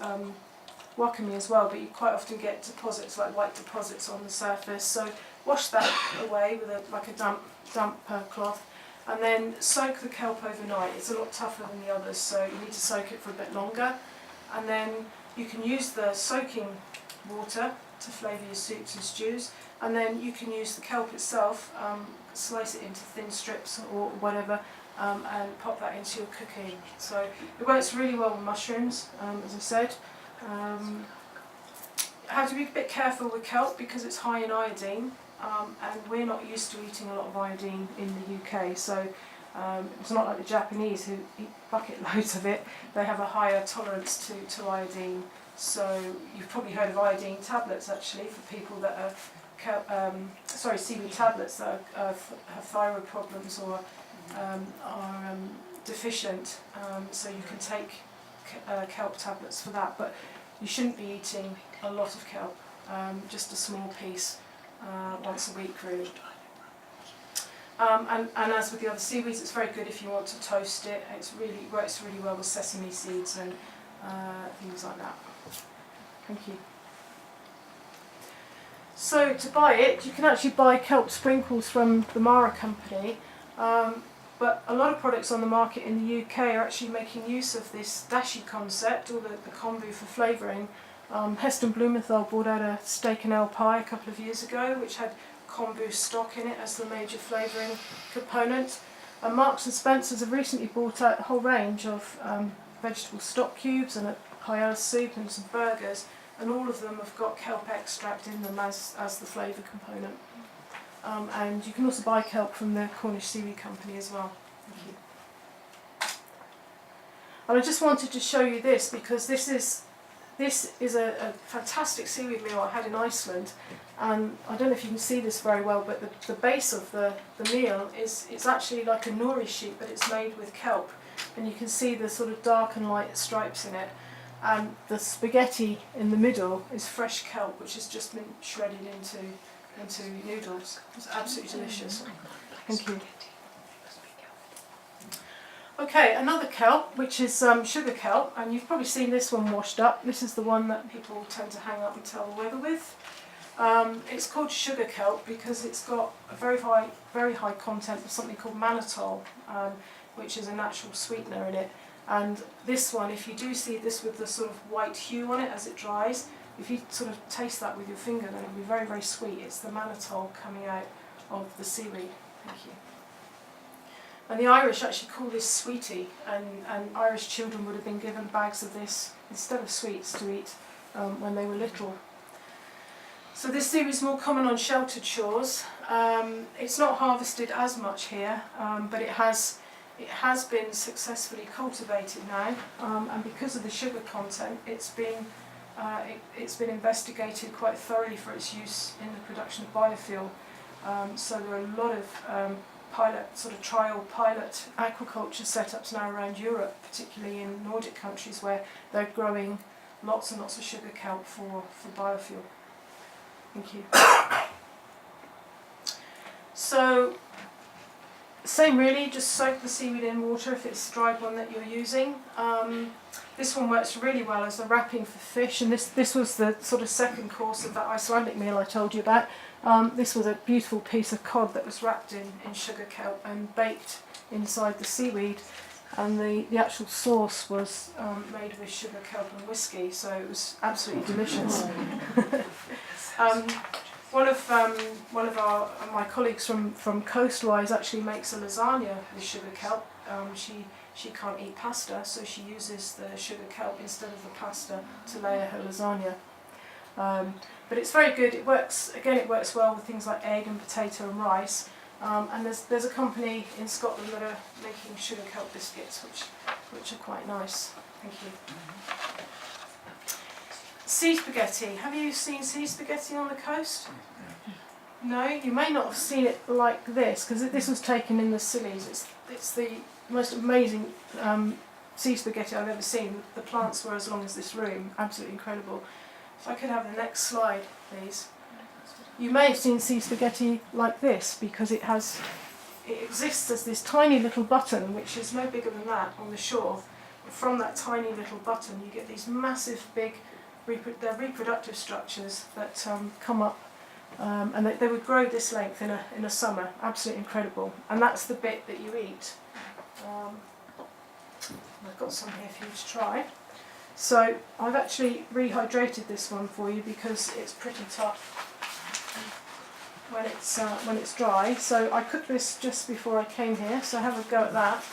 Wakame as well, but you quite often get deposits, like white deposits on the surface. So wash that away with a damp cloth, and then soak the kelp overnight. It's a lot tougher than the others, so you need to soak it for a bit longer. And then you can use the soaking water to flavour your soups and stews, and then you can use the kelp itself, slice it into thin strips or whatever, and pop that into your cooking. So it works really well with mushrooms, as I said. Have to be a bit careful with kelp because it's high in iodine, and we're not used to eating a lot of iodine in the UK, so it's not like the Japanese who eat bucket loads of it. They have a higher tolerance to iodine. So you've probably heard of iodine tablets, actually, for people that are seaweed tablets that have thyroid problems or are deficient. So you can take kelp tablets for that, but you shouldn't be eating a lot of kelp, just a small piece once a week, really. And as with the other seaweeds, it's very good if you want to toast it. It works really well with sesame seeds and things like that. Thank you. So to buy it, you can actually buy kelp sprinkles from the Mara company, but a lot of products on the market in the UK are actually making use of this dashi concept, or the kombu for flavouring. Heston Blumenthal brought out a steak and ale pie a couple of years ago, which had kombu stock in it as the major flavouring component. And Marks and Spencer's have recently brought out a whole range of vegetable stock cubes and a paella soup and some burgers, and all of them have got kelp extract in them as the flavour component. And you can also buy kelp from the Cornish Seaweed Company as well. Thank you. And I just wanted to show you this because this is a fantastic seaweed meal I had in Iceland, and I don't know if you can see this very well, but the base of the meal it's actually like a nori sheet, but it's made with kelp, and you can see the sort of dark and light stripes in it. And the spaghetti in the middle is fresh kelp, which has just been shredded into noodles. It's absolutely delicious. Thank you. Okay, another kelp, which is sugar kelp, and you've probably seen this one washed up. This is the one that people tend to hang up and tell the weather with. It's called sugar kelp because it's got a very high content of something called mannitol, which is a natural sweetener in it. And this one, if you do see this with the sort of white hue on it as it dries, if you sort of taste that with your finger, then it'll be very, very sweet. It's the mannitol coming out of the seaweed. Thank you. And the Irish actually call this sweetie, and Irish children would have been given bags of this instead of sweets to eat when they were little. So this seaweed is more common on sheltered shores. It's not harvested as much here, but it has been successfully cultivated now, and because of the sugar content, it's been investigated quite thoroughly for its use in the production of biofuel. So there are a lot of trial pilot aquaculture setups now around Europe, particularly in Nordic countries where they're growing lots and lots of sugar kelp for biofuel. Thank you. So, same really, just soak the seaweed in water if it's dried one that you're using. This one works really well as a wrapping for fish, and this was the sort of second course of that Icelandic meal I told you about. This was a beautiful piece of cod that was wrapped in sugar kelp and baked inside the seaweed, and the actual sauce was made with sugar kelp and whiskey, so it was absolutely delicious. One of my colleagues from Coastwise actually makes a lasagna with sugar kelp. She can't eat pasta, so she uses the sugar kelp instead of the pasta to layer her lasagna. But it's very good. It works well with things like egg and potato and rice. And there's a company in Scotland that are making sugar kelp biscuits, which are quite nice. Thank you. Sea spaghetti. Have you seen sea spaghetti on the coast? No, you may not have seen it like this, because this was taken in the Scillies. It's the most amazing sea spaghetti I've ever seen. The plants were as long as this room. Absolutely incredible. If I could have the next slide, please. You may have seen sea spaghetti like this, because it exists as this tiny little button, which is no bigger than that, on the shore. From that tiny little button, you get these massive, big, they're reproductive structures that come up, and they would grow this length in a summer. Absolutely incredible. And that's the bit that you eat. I've got some here for you to try. So I've actually rehydrated this one for you because it's pretty tough when it's dry. So I cooked this just before I came here, so have a go at that.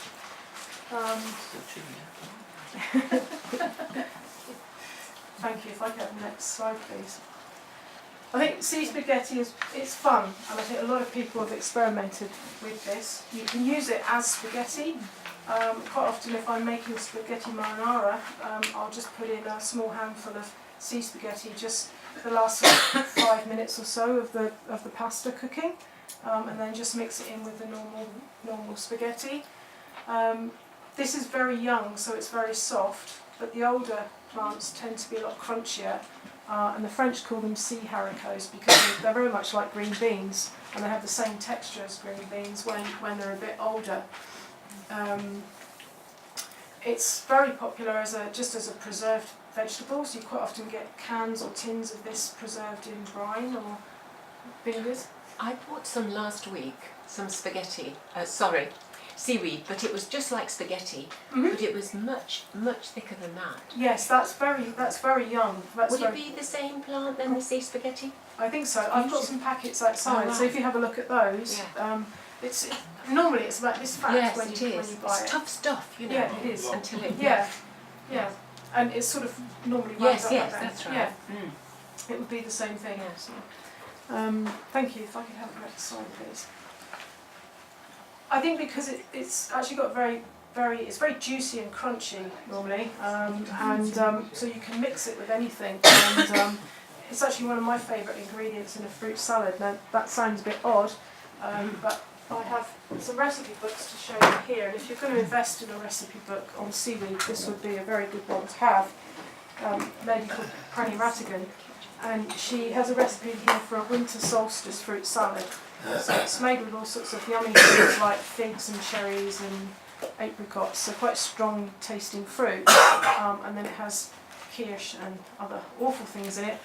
Thank you. If I could have the next slide, please. I think sea spaghetti it's fun, and I think a lot of people have experimented with this. You can use it as spaghetti. Quite often, if I'm making spaghetti marinara, I'll just put in a small handful of sea spaghetti, just the last 5 minutes or so of the pasta cooking, and then just mix it in with the normal spaghetti. This is very young, so it's very soft, but the older plants tend to be a lot crunchier, and the French call them sea haricots because they're very much like green beans, and they have the same texture as green beans when they're a bit older. It's very popular just as a preserved vegetable, so you quite often get cans or tins of this preserved in brine or vinegars. I bought some last week, some spaghetti, seaweed, but it was just like spaghetti, but it was much, much thicker than that. Yes, that's very young. Would it be the same plant then, the sea spaghetti? I think so. I've got some packets outside, so if you have a look at those, normally it's about this fat when you buy it. It's tough stuff, you know. Yeah, it is. Until it. Yeah, and it's sort of normally runs up like that. That's right. Yeah, it would be the same thing. Yes. Thank you. If I could have the next slide, please. I think because it's actually got it's very juicy and crunchy normally, so you can mix it with anything. And it's actually one of my favourite ingredients in a fruit salad. Now that sounds a bit odd, but I have some recipe books to show you here, and if you're going to invest in a recipe book on seaweed, this would be a very good one to have. A lady called Granny Rattigan, and she has a recipe in here for a winter solstice fruit salad. So it's made with all sorts of yummy fruits like figs and cherries and apricots, so quite strong tasting fruit, and then it has kirsch and other awful things in it,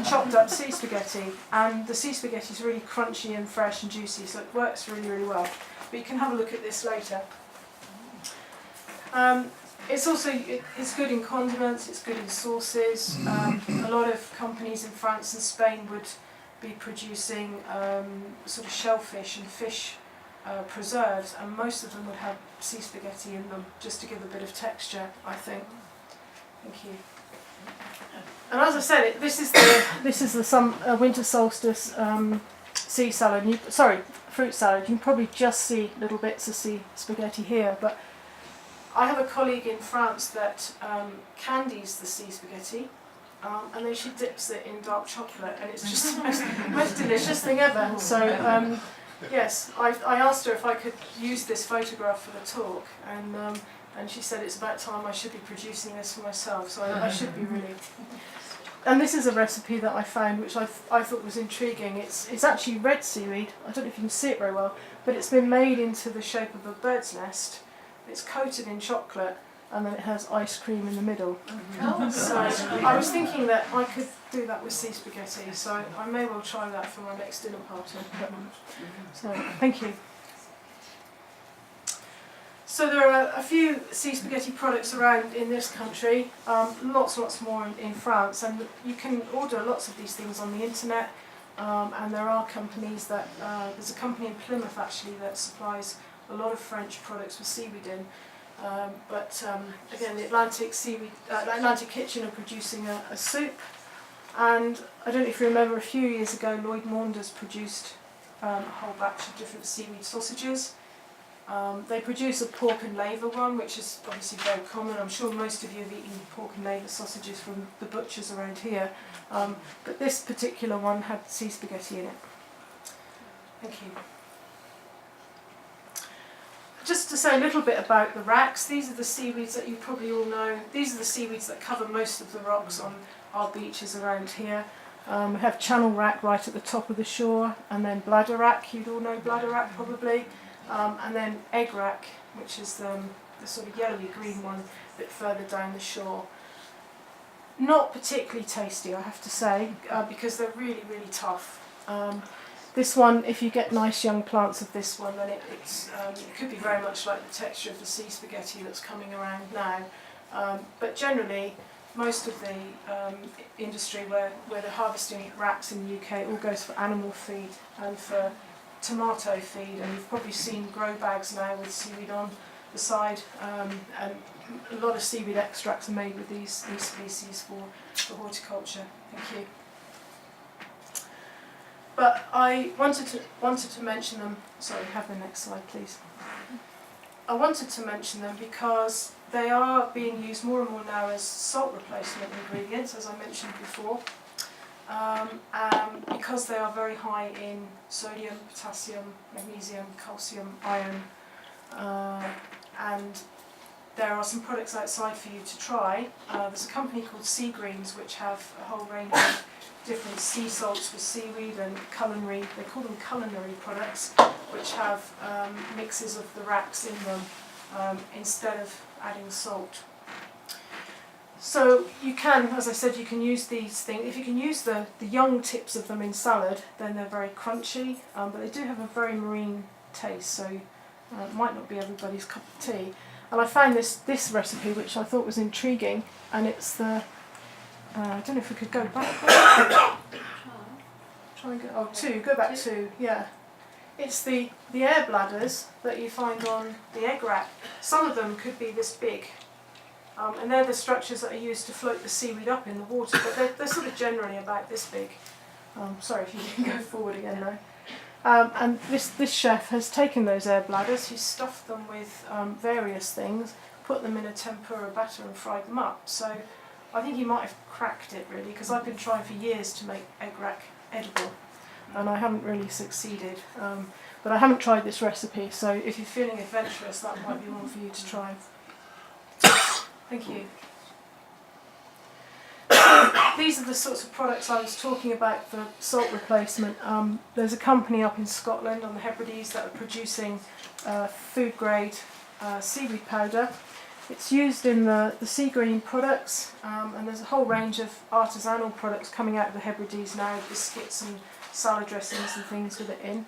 chopped up sea spaghetti, and the sea spaghetti is really crunchy and fresh and juicy, so it works really, really well. But you can have a look at this later. It's good in condiments, it's good in sauces. A lot of companies in France and Spain would be producing sort of shellfish and fish preserves, and most of them would have sea spaghetti in them just to give a bit of texture, I think. Thank you. And as I said, this is the winter solstice sea salad. Fruit salad. You can probably just see little bits of sea spaghetti here, but I have a colleague in France that candies the sea spaghetti, and then she dips it in dark chocolate, and it's just the most delicious thing ever. So yes, I asked her if I could use this photograph for the talk, and she said it's about time I should be producing this for myself, so I should be really. And this is a recipe that I found which I thought was intriguing. It's actually red seaweed. I don't know if you can see it very well, but it's been made into the shape of a bird's nest. It's coated in chocolate, and then it has ice cream in the middle. So I was thinking that I could do that with sea spaghetti, so I may well try that for my next dinner party. So thank you. So there are a few sea spaghetti products around in this country, lots more in France, and you can order lots of these things on the internet. and there are companies that, there's a company in Plymouth actually that supplies a lot of French products with seaweed in. Again, the Atlantic Kitchen are producing a soup, and I don't know if you remember a few years ago Lloyd Maunders produced a whole batch of different seaweed sausages. They produce a pork and laver one, which is obviously very common. I'm sure most of you have eaten pork and laver sausages from the butchers around here, but this particular one had sea spaghetti in it. Thank you. Just to say a little bit about the wracks, these are the seaweeds that you probably all know. These are the seaweeds that cover most of the rocks on our beaches around here. We have channel wrack right at the top of the shore, and then bladder wrack, you'd all know bladder wrack probably, and then egg wrack, which is the sort of yellowy green one a bit further down the shore. Not particularly tasty, I have to say, because they're really, really tough. This one, if you get nice young plants of this one, then it could be very much like the texture of the sea spaghetti that's coming around now. But generally, most of the industry where they're harvesting wracks in the UK all goes for animal feed and for tomato feed, and you've probably seen grow bags now with seaweed on the side, and a lot of seaweed extracts are made with these species for horticulture. Thank you. But I wanted to mention them. Sorry, have the next slide, please. I wanted to mention them because they are being used more and more now as salt replacement ingredients, as I mentioned before, because they are very high in sodium, potassium, magnesium, calcium, iron, and there are some products outside for you to try. There's a company called Sea Greens which have a whole range of different sea salts with seaweed and culinary, they call them culinary products, which have mixes of the wracks in them instead of adding salt. So you can, as I said, you can use these things. If you can use the young tips of them in salad, then they're very crunchy, but they do have a very marine taste, so it might not be everybody's cup of tea. And I found this recipe, which I thought was intriguing, and it's the, I don't know if we could go back. Try and go back two, yeah. It's the air bladders that you find on the egg rack. Some of them could be this big, and they're the structures that are used to float the seaweed up in the water, but they're sort of generally about this big. Sorry if you can go forward again now. And this chef has taken those air bladders, he's stuffed them with various things, put them in a tempura batter and fried them up. So I think he might have cracked it really, because I've been trying for years to make egg rack edible and I haven't really succeeded. But I haven't tried this recipe, so if you're feeling adventurous, that might be one for you to try. Thank you. These are the sorts of products I was talking about for salt replacement. There's a company up in Scotland on the Hebrides that are producing food grade seaweed powder. It's used in the sea green products, and there's a whole range of artisanal products coming out of the Hebrides now, biscuits and salad dressings and things with it in.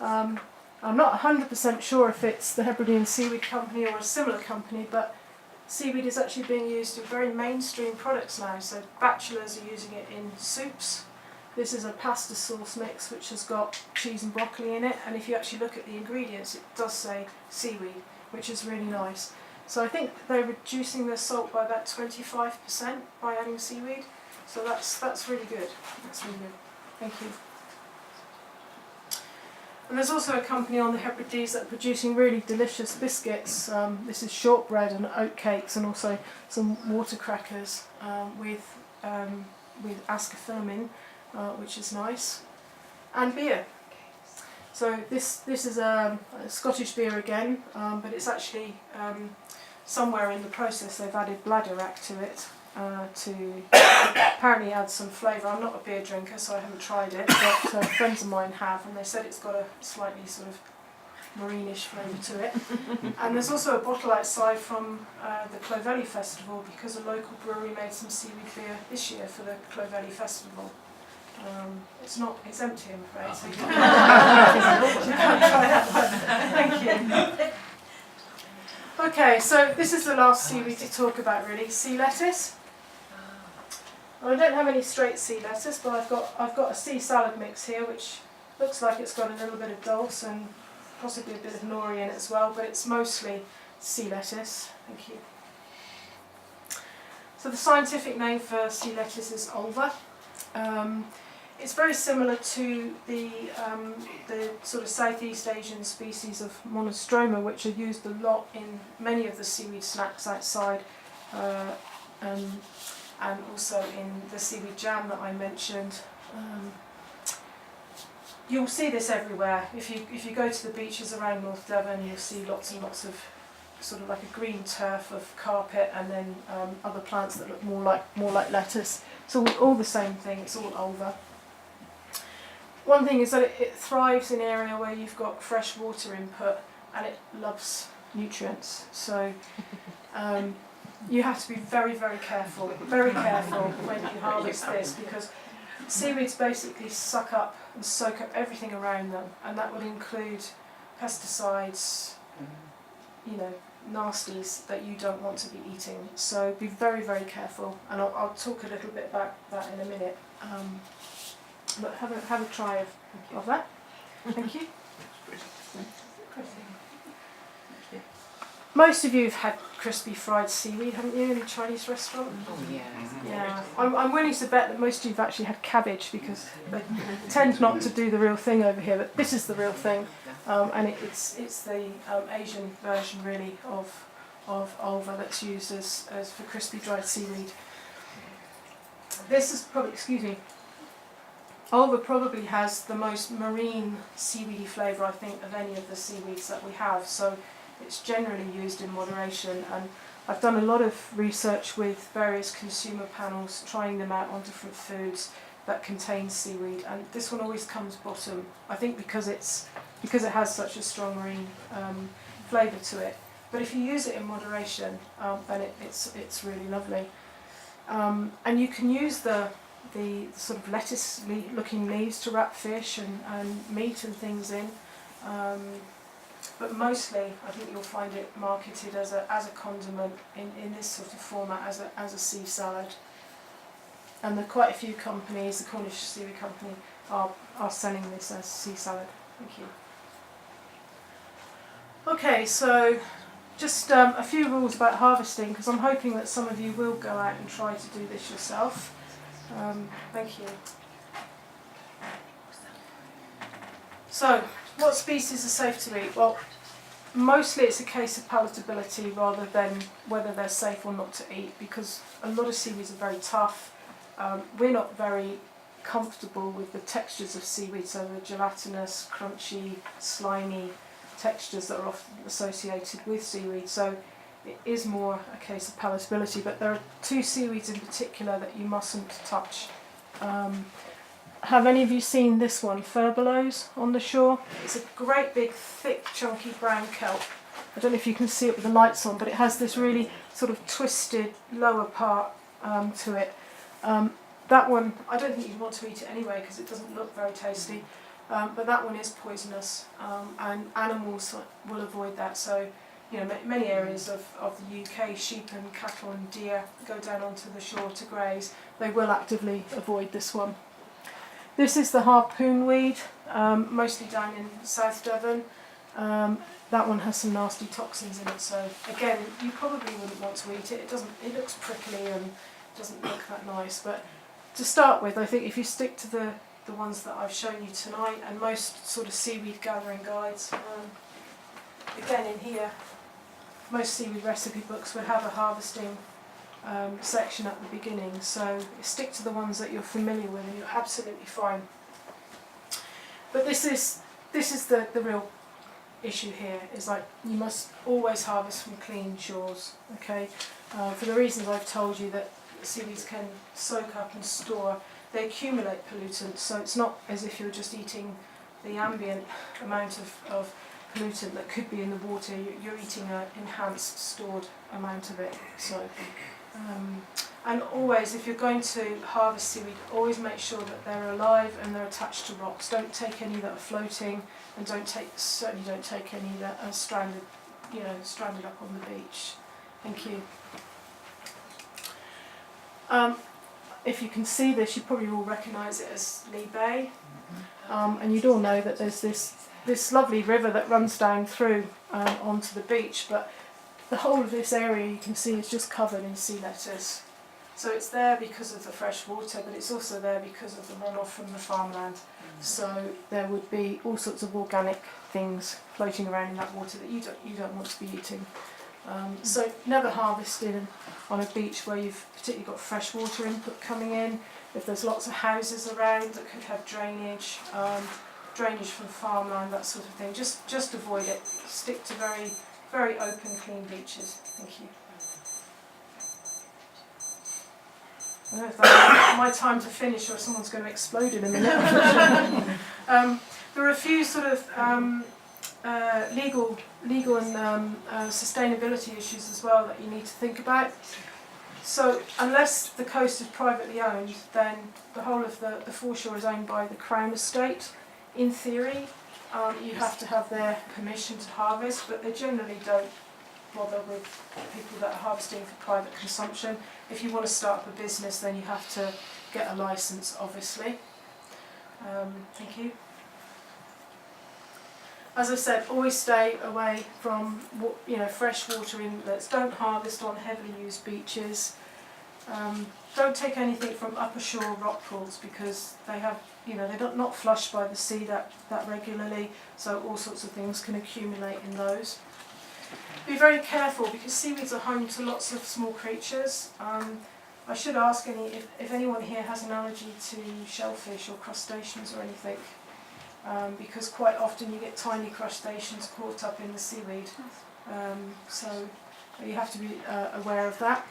I'm not 100% sure if it's the Hebridean Seaweed Company or a similar company, but seaweed is actually being used in very mainstream products now. So bachelors are using it in soups. This is a pasta sauce mix which has got cheese and broccoli in it, and if you actually look at the ingredients it does say seaweed, which is really nice. So I think they're reducing their salt by about 25% by adding seaweed. So that's really good. That's really good. Thank you. And there's also a company on the Hebrides that are producing really delicious biscuits. This is shortbread and oat cakes, and also some water crackers with ascophilament, which is nice, and beer. So this is a Scottish beer again, but it's actually somewhere in the process they've added bladderwrack to it to apparently add some flavour. I'm not a beer drinker, so I haven't tried it, but friends of mine have, and they said it's got a slightly sort of marine-ish flavour to it. And there's also a bottle outside from the Clovelly Festival, because a local brewery made some seaweed beer this year for the Clovelly Festival. It's empty, I'm afraid, so you can't try that one. Thank you. Okay, so this is the last seaweed to talk about really, sea lettuce. And I don't have any straight sea lettuce, but I've got a sea salad mix here, which looks like it's got a little bit of dulse and possibly a bit of nori in it as well, but it's mostly sea lettuce. Thank you. So the scientific name for sea lettuce is ulva. It's very similar to the sort of Southeast Asian species of monostroma, which are used a lot in many of the seaweed snacks outside, and also in the seaweed jam that I mentioned. You'll see this everywhere. If you go to the beaches around North Devon, you'll see lots and lots of sort of like a green turf of carpet, and then other plants that look more like lettuce. It's all the same thing. It's all ulva. One thing is that it thrives in an area where you've got fresh water input, and it loves nutrients. So you have to be very, very careful when you harvest this, because seaweeds basically suck up and soak up everything around them, and that would include pesticides, nasties that you don't want to be eating. So be very, very careful, and I'll talk a little bit about that in a minute. But have a try of that. Thank you. Most of you have had crispy fried seaweed, haven't you, in a Chinese restaurant? Oh yeah. Yeah. I'm willing to bet that most of you have actually had cabbage, because they tend not to do the real thing over here, but this is the real thing, and it's the Asian version really of ulva that's used as for crispy dried seaweed. This is probably, ulva probably has the most marine seaweedy flavour, I think, of any of the seaweeds that we have. So it's generally used in moderation, and I've done a lot of research with various consumer panels, trying them out on different foods that contain seaweed, and this one always comes bottom. I think because it has such a strong marine flavour to it. But if you use it in moderation, then it's really lovely. And you can use the sort of lettuce-looking leaves to wrap fish and meat and things in. But mostly, I think you'll find it marketed as a condiment in this sort of format, as a sea salad. And there are quite a few companies, the Cornish Seaweed Company, are selling this as sea salad. Thank you. Okay, so just a few rules about harvesting, because I'm hoping that some of you will go out and try to do this yourself. Thank you. So, what species are safe to eat? Well, mostly it's a case of palatability rather than whether they're safe or not to eat, because a lot of seaweeds are very tough. We're not very comfortable with the textures of seaweed, so the gelatinous, crunchy, slimy textures that are often associated with seaweed. So it is more a case of palatability, but there are two seaweeds in particular that you mustn't touch. Have any of you seen this one, furbelows, on the shore? It's a great big, thick, chunky brown kelp. I don't know if you can see it with the lights on, but it has this really sort of twisted lower part to it. That one, I don't think you'd want to eat it anyway because it doesn't look very tasty, but that one is poisonous, and animals will avoid that. So, many areas of the UK, sheep and cattle and deer go down onto the shore to graze. They will actively avoid this one. This is the harpoon weed, mostly down in South Devon. That one has some nasty toxins in it, so again, you probably wouldn't want to eat it. It looks prickly and doesn't look that nice, but to start with, I think if you stick to the ones that I've shown you tonight, and most sort of seaweed gathering guides, again in here, most seaweed recipe books would have a harvesting section at the beginning, so stick to the ones that you're familiar with and you're absolutely fine. But this is the real issue here, is like you must always harvest from clean shores, okay? For the reasons I've told you, that seaweeds can soak up and store, they accumulate pollutants, so it's not as if you're just eating the ambient amount of pollutant that could be in the water. You're eating an enhanced stored amount of it. So, and always, if you're going to harvest seaweed, always make sure that they're alive and they're attached to rocks. Don't take any that are floating, and certainly don't take any that are stranded up on the beach. Thank you. if you can see this, you probably all recognise it as Lee Bay. And you'd all know that there's this lovely river that runs down through onto the beach, but the whole of this area you can see is just covered in sea lettuce. So it's there because of the fresh water, but it's also there because of the runoff from the farmland. So there would be all sorts of organic things floating around in that water that you don't want to be eating. So never harvested on a beach where you've particularly got fresh water input coming in. If there's lots of houses around that could have drainage, drainage from farmland, that sort of thing, just avoid it. Stick to very, very open, clean beaches. Thank you. I don't know if that's my time to finish or if someone's going to explode in a minute. There are a few sort of legal and sustainability issues as well that you need to think about. So unless the coast is privately owned, then the whole of the foreshore is owned by the Crown Estate. In theory, you have to have their permission to harvest, but they generally don't bother with people that are harvesting for private consumption. If you want to start up a business, then you have to get a licence, obviously. Thank you. As I said, always stay away from freshwater inlets. Don't harvest on heavily used beaches. Don't take anything from upper shore rock pools because they have, they're not flushed by the sea that regularly, so all sorts of things can accumulate in those. Be very careful because seaweeds are home to lots of small creatures. I should ask if anyone here has an allergy to shellfish or crustaceans or anything. Because quite often you get tiny crustaceans caught up in the seaweed. So you have to be aware of that.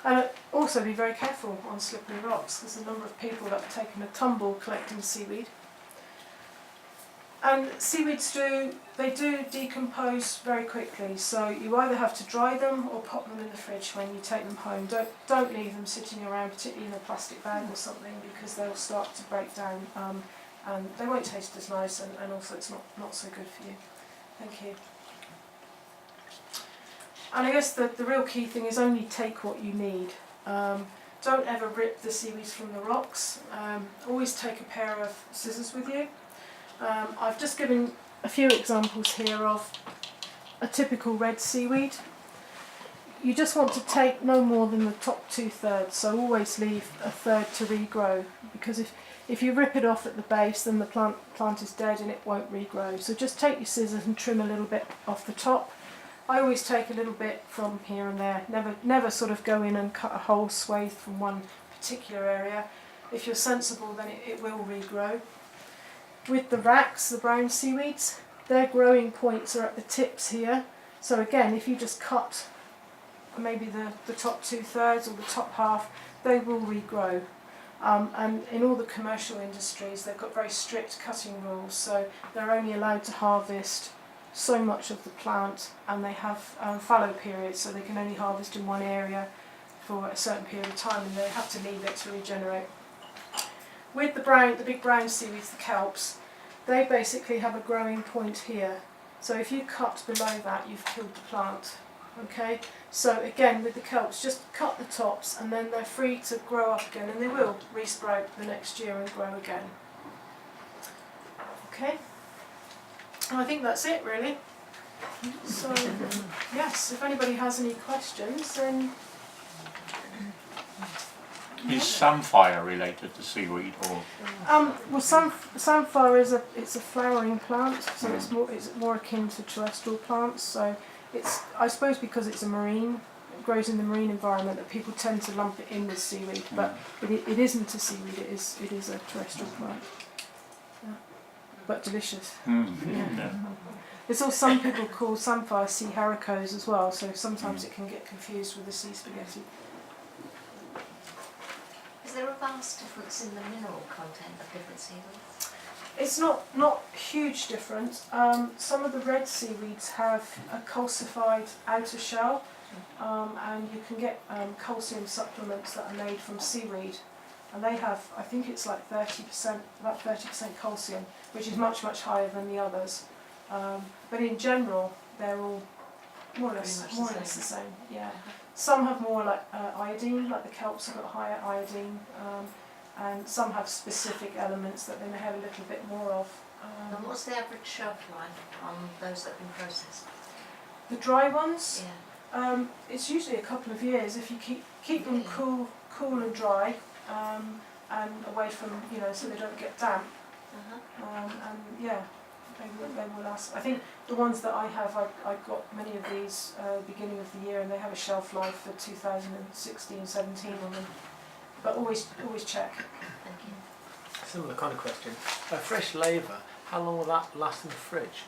And also be very careful on slippery rocks. There's a number of people that have taken a tumble collecting seaweed. And seaweeds do decompose very quickly, so you either have to dry them or pop them in the fridge when you take them home. Don't leave them sitting around, particularly in a plastic bag or something, because they'll start to break down. And they won't taste as nice, and also it's not so good for you. Thank you. And I guess the real key thing is only take what you need. Don't ever rip the seaweeds from the rocks. Always take a pair of scissors with you. I've just given a few examples here of a typical red seaweed. You just want to take no more than the top 2/3, so always leave a third to regrow, because if you rip it off at the base, then the plant is dead and it won't regrow. So just take your scissors and trim a little bit off the top. I always take a little bit from here and there, never sort of go in and cut a whole swathe from one particular area. If you're sensible, then it will regrow. With the wracks, the brown seaweeds, their growing points are at the tips here. So again, if you just cut maybe the top 2/3 or the top half, they will regrow. And in all the commercial industries, they've got very strict cutting rules, so they're only allowed to harvest so much of the plant, and they have fallow periods, so they can only harvest in one area for a certain period of time, and they have to leave it to regenerate. With the big brown seaweeds, the kelps, they basically have a growing point here. So if you cut below that, you've killed the plant. Okay, so again with the kelps, just cut the tops and then they're free to grow up again, and they will resprout the next year and grow again. Okay, and I think that's it really. So yes, if anybody has any questions, then... Is samphire related to seaweed or? Well, samphire it's a flowering plant, so it's more akin to terrestrial plants. So it's, I suppose, because it grows in the marine environment, that people tend to lump it in with seaweed. But it isn't a seaweed. It is a terrestrial plant. Yeah. But delicious. Yeah. It's all, some people call samphire sea haricots as well. So sometimes it can get confused with the sea spaghetti. Is there a vast difference in the mineral content of different seaweeds? It's not huge difference. Some of the red seaweeds have a calcified outer shell, and you can get calcium supplements that are made from seaweed, and they have, I think it's like about 30% calcium, which is much higher than the others. But in general, they're all More or less the same. Yeah. Some have more like iodine, like the kelps have got higher iodine, and some have specific elements that they may have a little bit more of. And what's the average shelf life on those that have been processed? The dry ones, Yeah. it's usually a couple of years if you keep them cool and dry, and away from, so they don't get damp. And yeah, they will last. I think the ones that I have, I got many of these beginning of the year, and they have a shelf life for 2016, 17 on them. But always check. Thank you. Similar kind of question. A fresh laver, how long will that last in the fridge?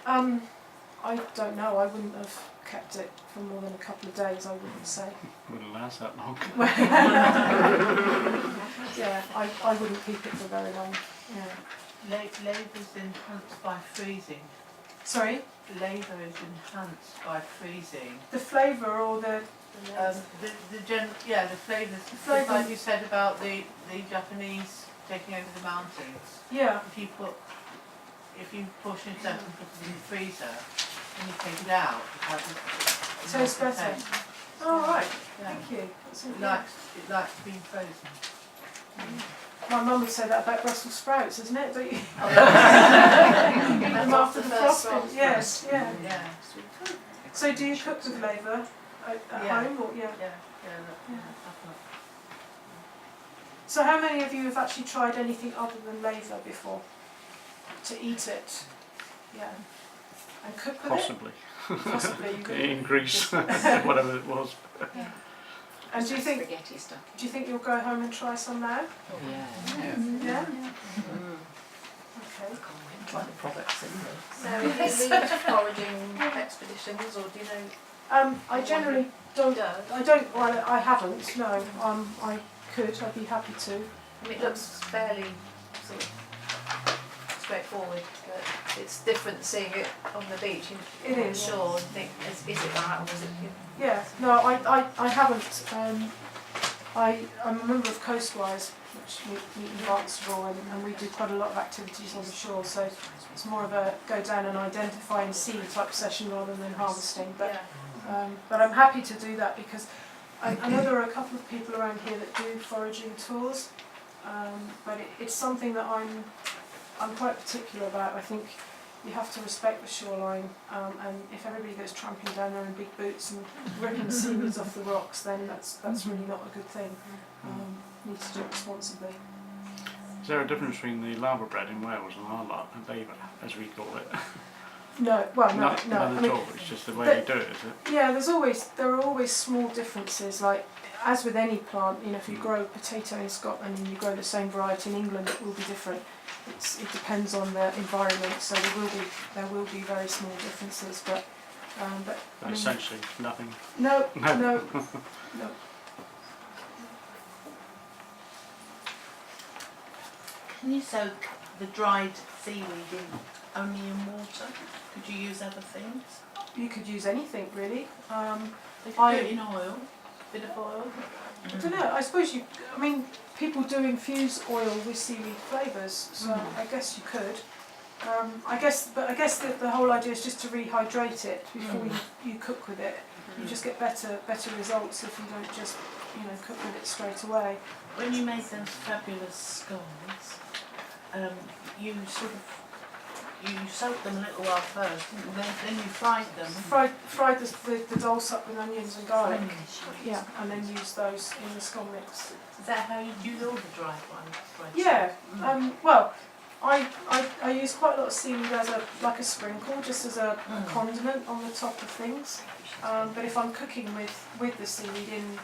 I don't know. I wouldn't have kept it for more than a couple of days. I wouldn't say. Wouldn't last that long. Yeah, I wouldn't keep it for very long. Yeah. Laver's enhanced by freezing. Sorry, Laver is enhanced by freezing. the flavour or the The flavours. flavour. Like you said about the Japanese taking over the mountains. yeah. If you portion it up and put it in the freezer and you take it out, it has a Tastes more better. taste. Oh right. Yeah. Thank you. That's all, It yeah. likes being frozen. My mum would say that about Brussels sprouts, isn't it? Don't you? Eat them after the frosting. Yes. Yeah. Yeah. So do you cook with laver at Yeah. home or yeah? Yeah. So how many of you have actually tried anything other than laver before? To eat it? Yeah. And cook with Possibly. it? Possibly. You could. In Greece, whatever it was. And do you think Spaghetti stuff. you'll go home and try some now? Oh yeah. Yeah. Mm. Okay. Try the products in there. So do you lead foraging expeditions, or do you know? I generally don't. Does? I don't. Well, I haven't. No. I could. I'd be happy to. I mean, it looks fairly sort of straightforward, but it's different seeing it on the beach. It You're is. sure and think, is it that, or is it? Yeah. No. I haven't. I'm a member of Coastwise, which meet in Barnstable, and we do quite a lot of activities on the shore. So it's more of a go down and identify and see type session rather than harvesting. But I'm happy to do that because I know there are a couple of people around here that do foraging tours, but it's something that I'm quite particular about. I think you have to respect the shoreline, and if everybody goes tramping down there in big boots and ripping seaweeds off the rocks, then that's really not a good thing. You need to do it responsibly. Is there a difference between the laver bread in Wales and our laver, as we call it? No, well, no. None I at mean, all. It's just the way we do it, is it? yeah, there are always small differences. Like as with any plant, if you grow a potato in Scotland and you grow the same variety in England, it will be different. It depends on the environment, so there will be very small differences. But I mean, Essentially, nothing. no. Can you soak the dried seaweed in only in water? Could you use other things? You could use anything really. They could do it in oil, bit of oil. I don't know. I suppose people do infuse oil with seaweed flavours, so I guess you could. I guess the whole idea is just to rehydrate it before you cook with it. You just get better results if you don't just cook with it straight away. When you made those fabulous scones, you soaked them a little while first, and then you fried them. Fried the dulse up with onions and garlic. Yeah, and then use those in the scone mix. Is that how you do all the dried ones? Yeah. Well, I use quite a lot of seaweed as like a sprinkle, just as a condiment on the top of things. But if I'm cooking with the seaweed in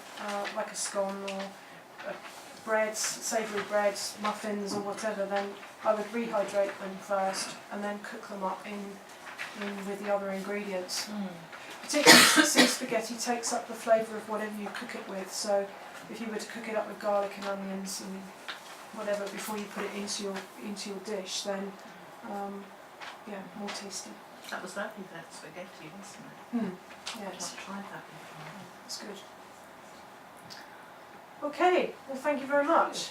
like a scone or breads, savoury breads, muffins or whatever, then I would rehydrate them first and then cook them up in with the other ingredients. Particularly since spaghetti takes up the flavour of whatever you cook it with. So if you were to cook it up with garlic and onions and whatever before you put it into your dish, then more tasty. That was lovely, that spaghetti, wasn't it? Yes, I've tried that before. that's good. Okay, well thank you very much.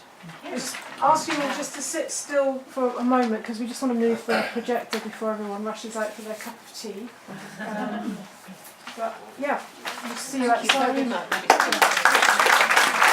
Just asking you just to sit still for a moment because we just want to move the projector before everyone rushes out for their cup of tea. But yeah, we'll see you Thank you outside. very much.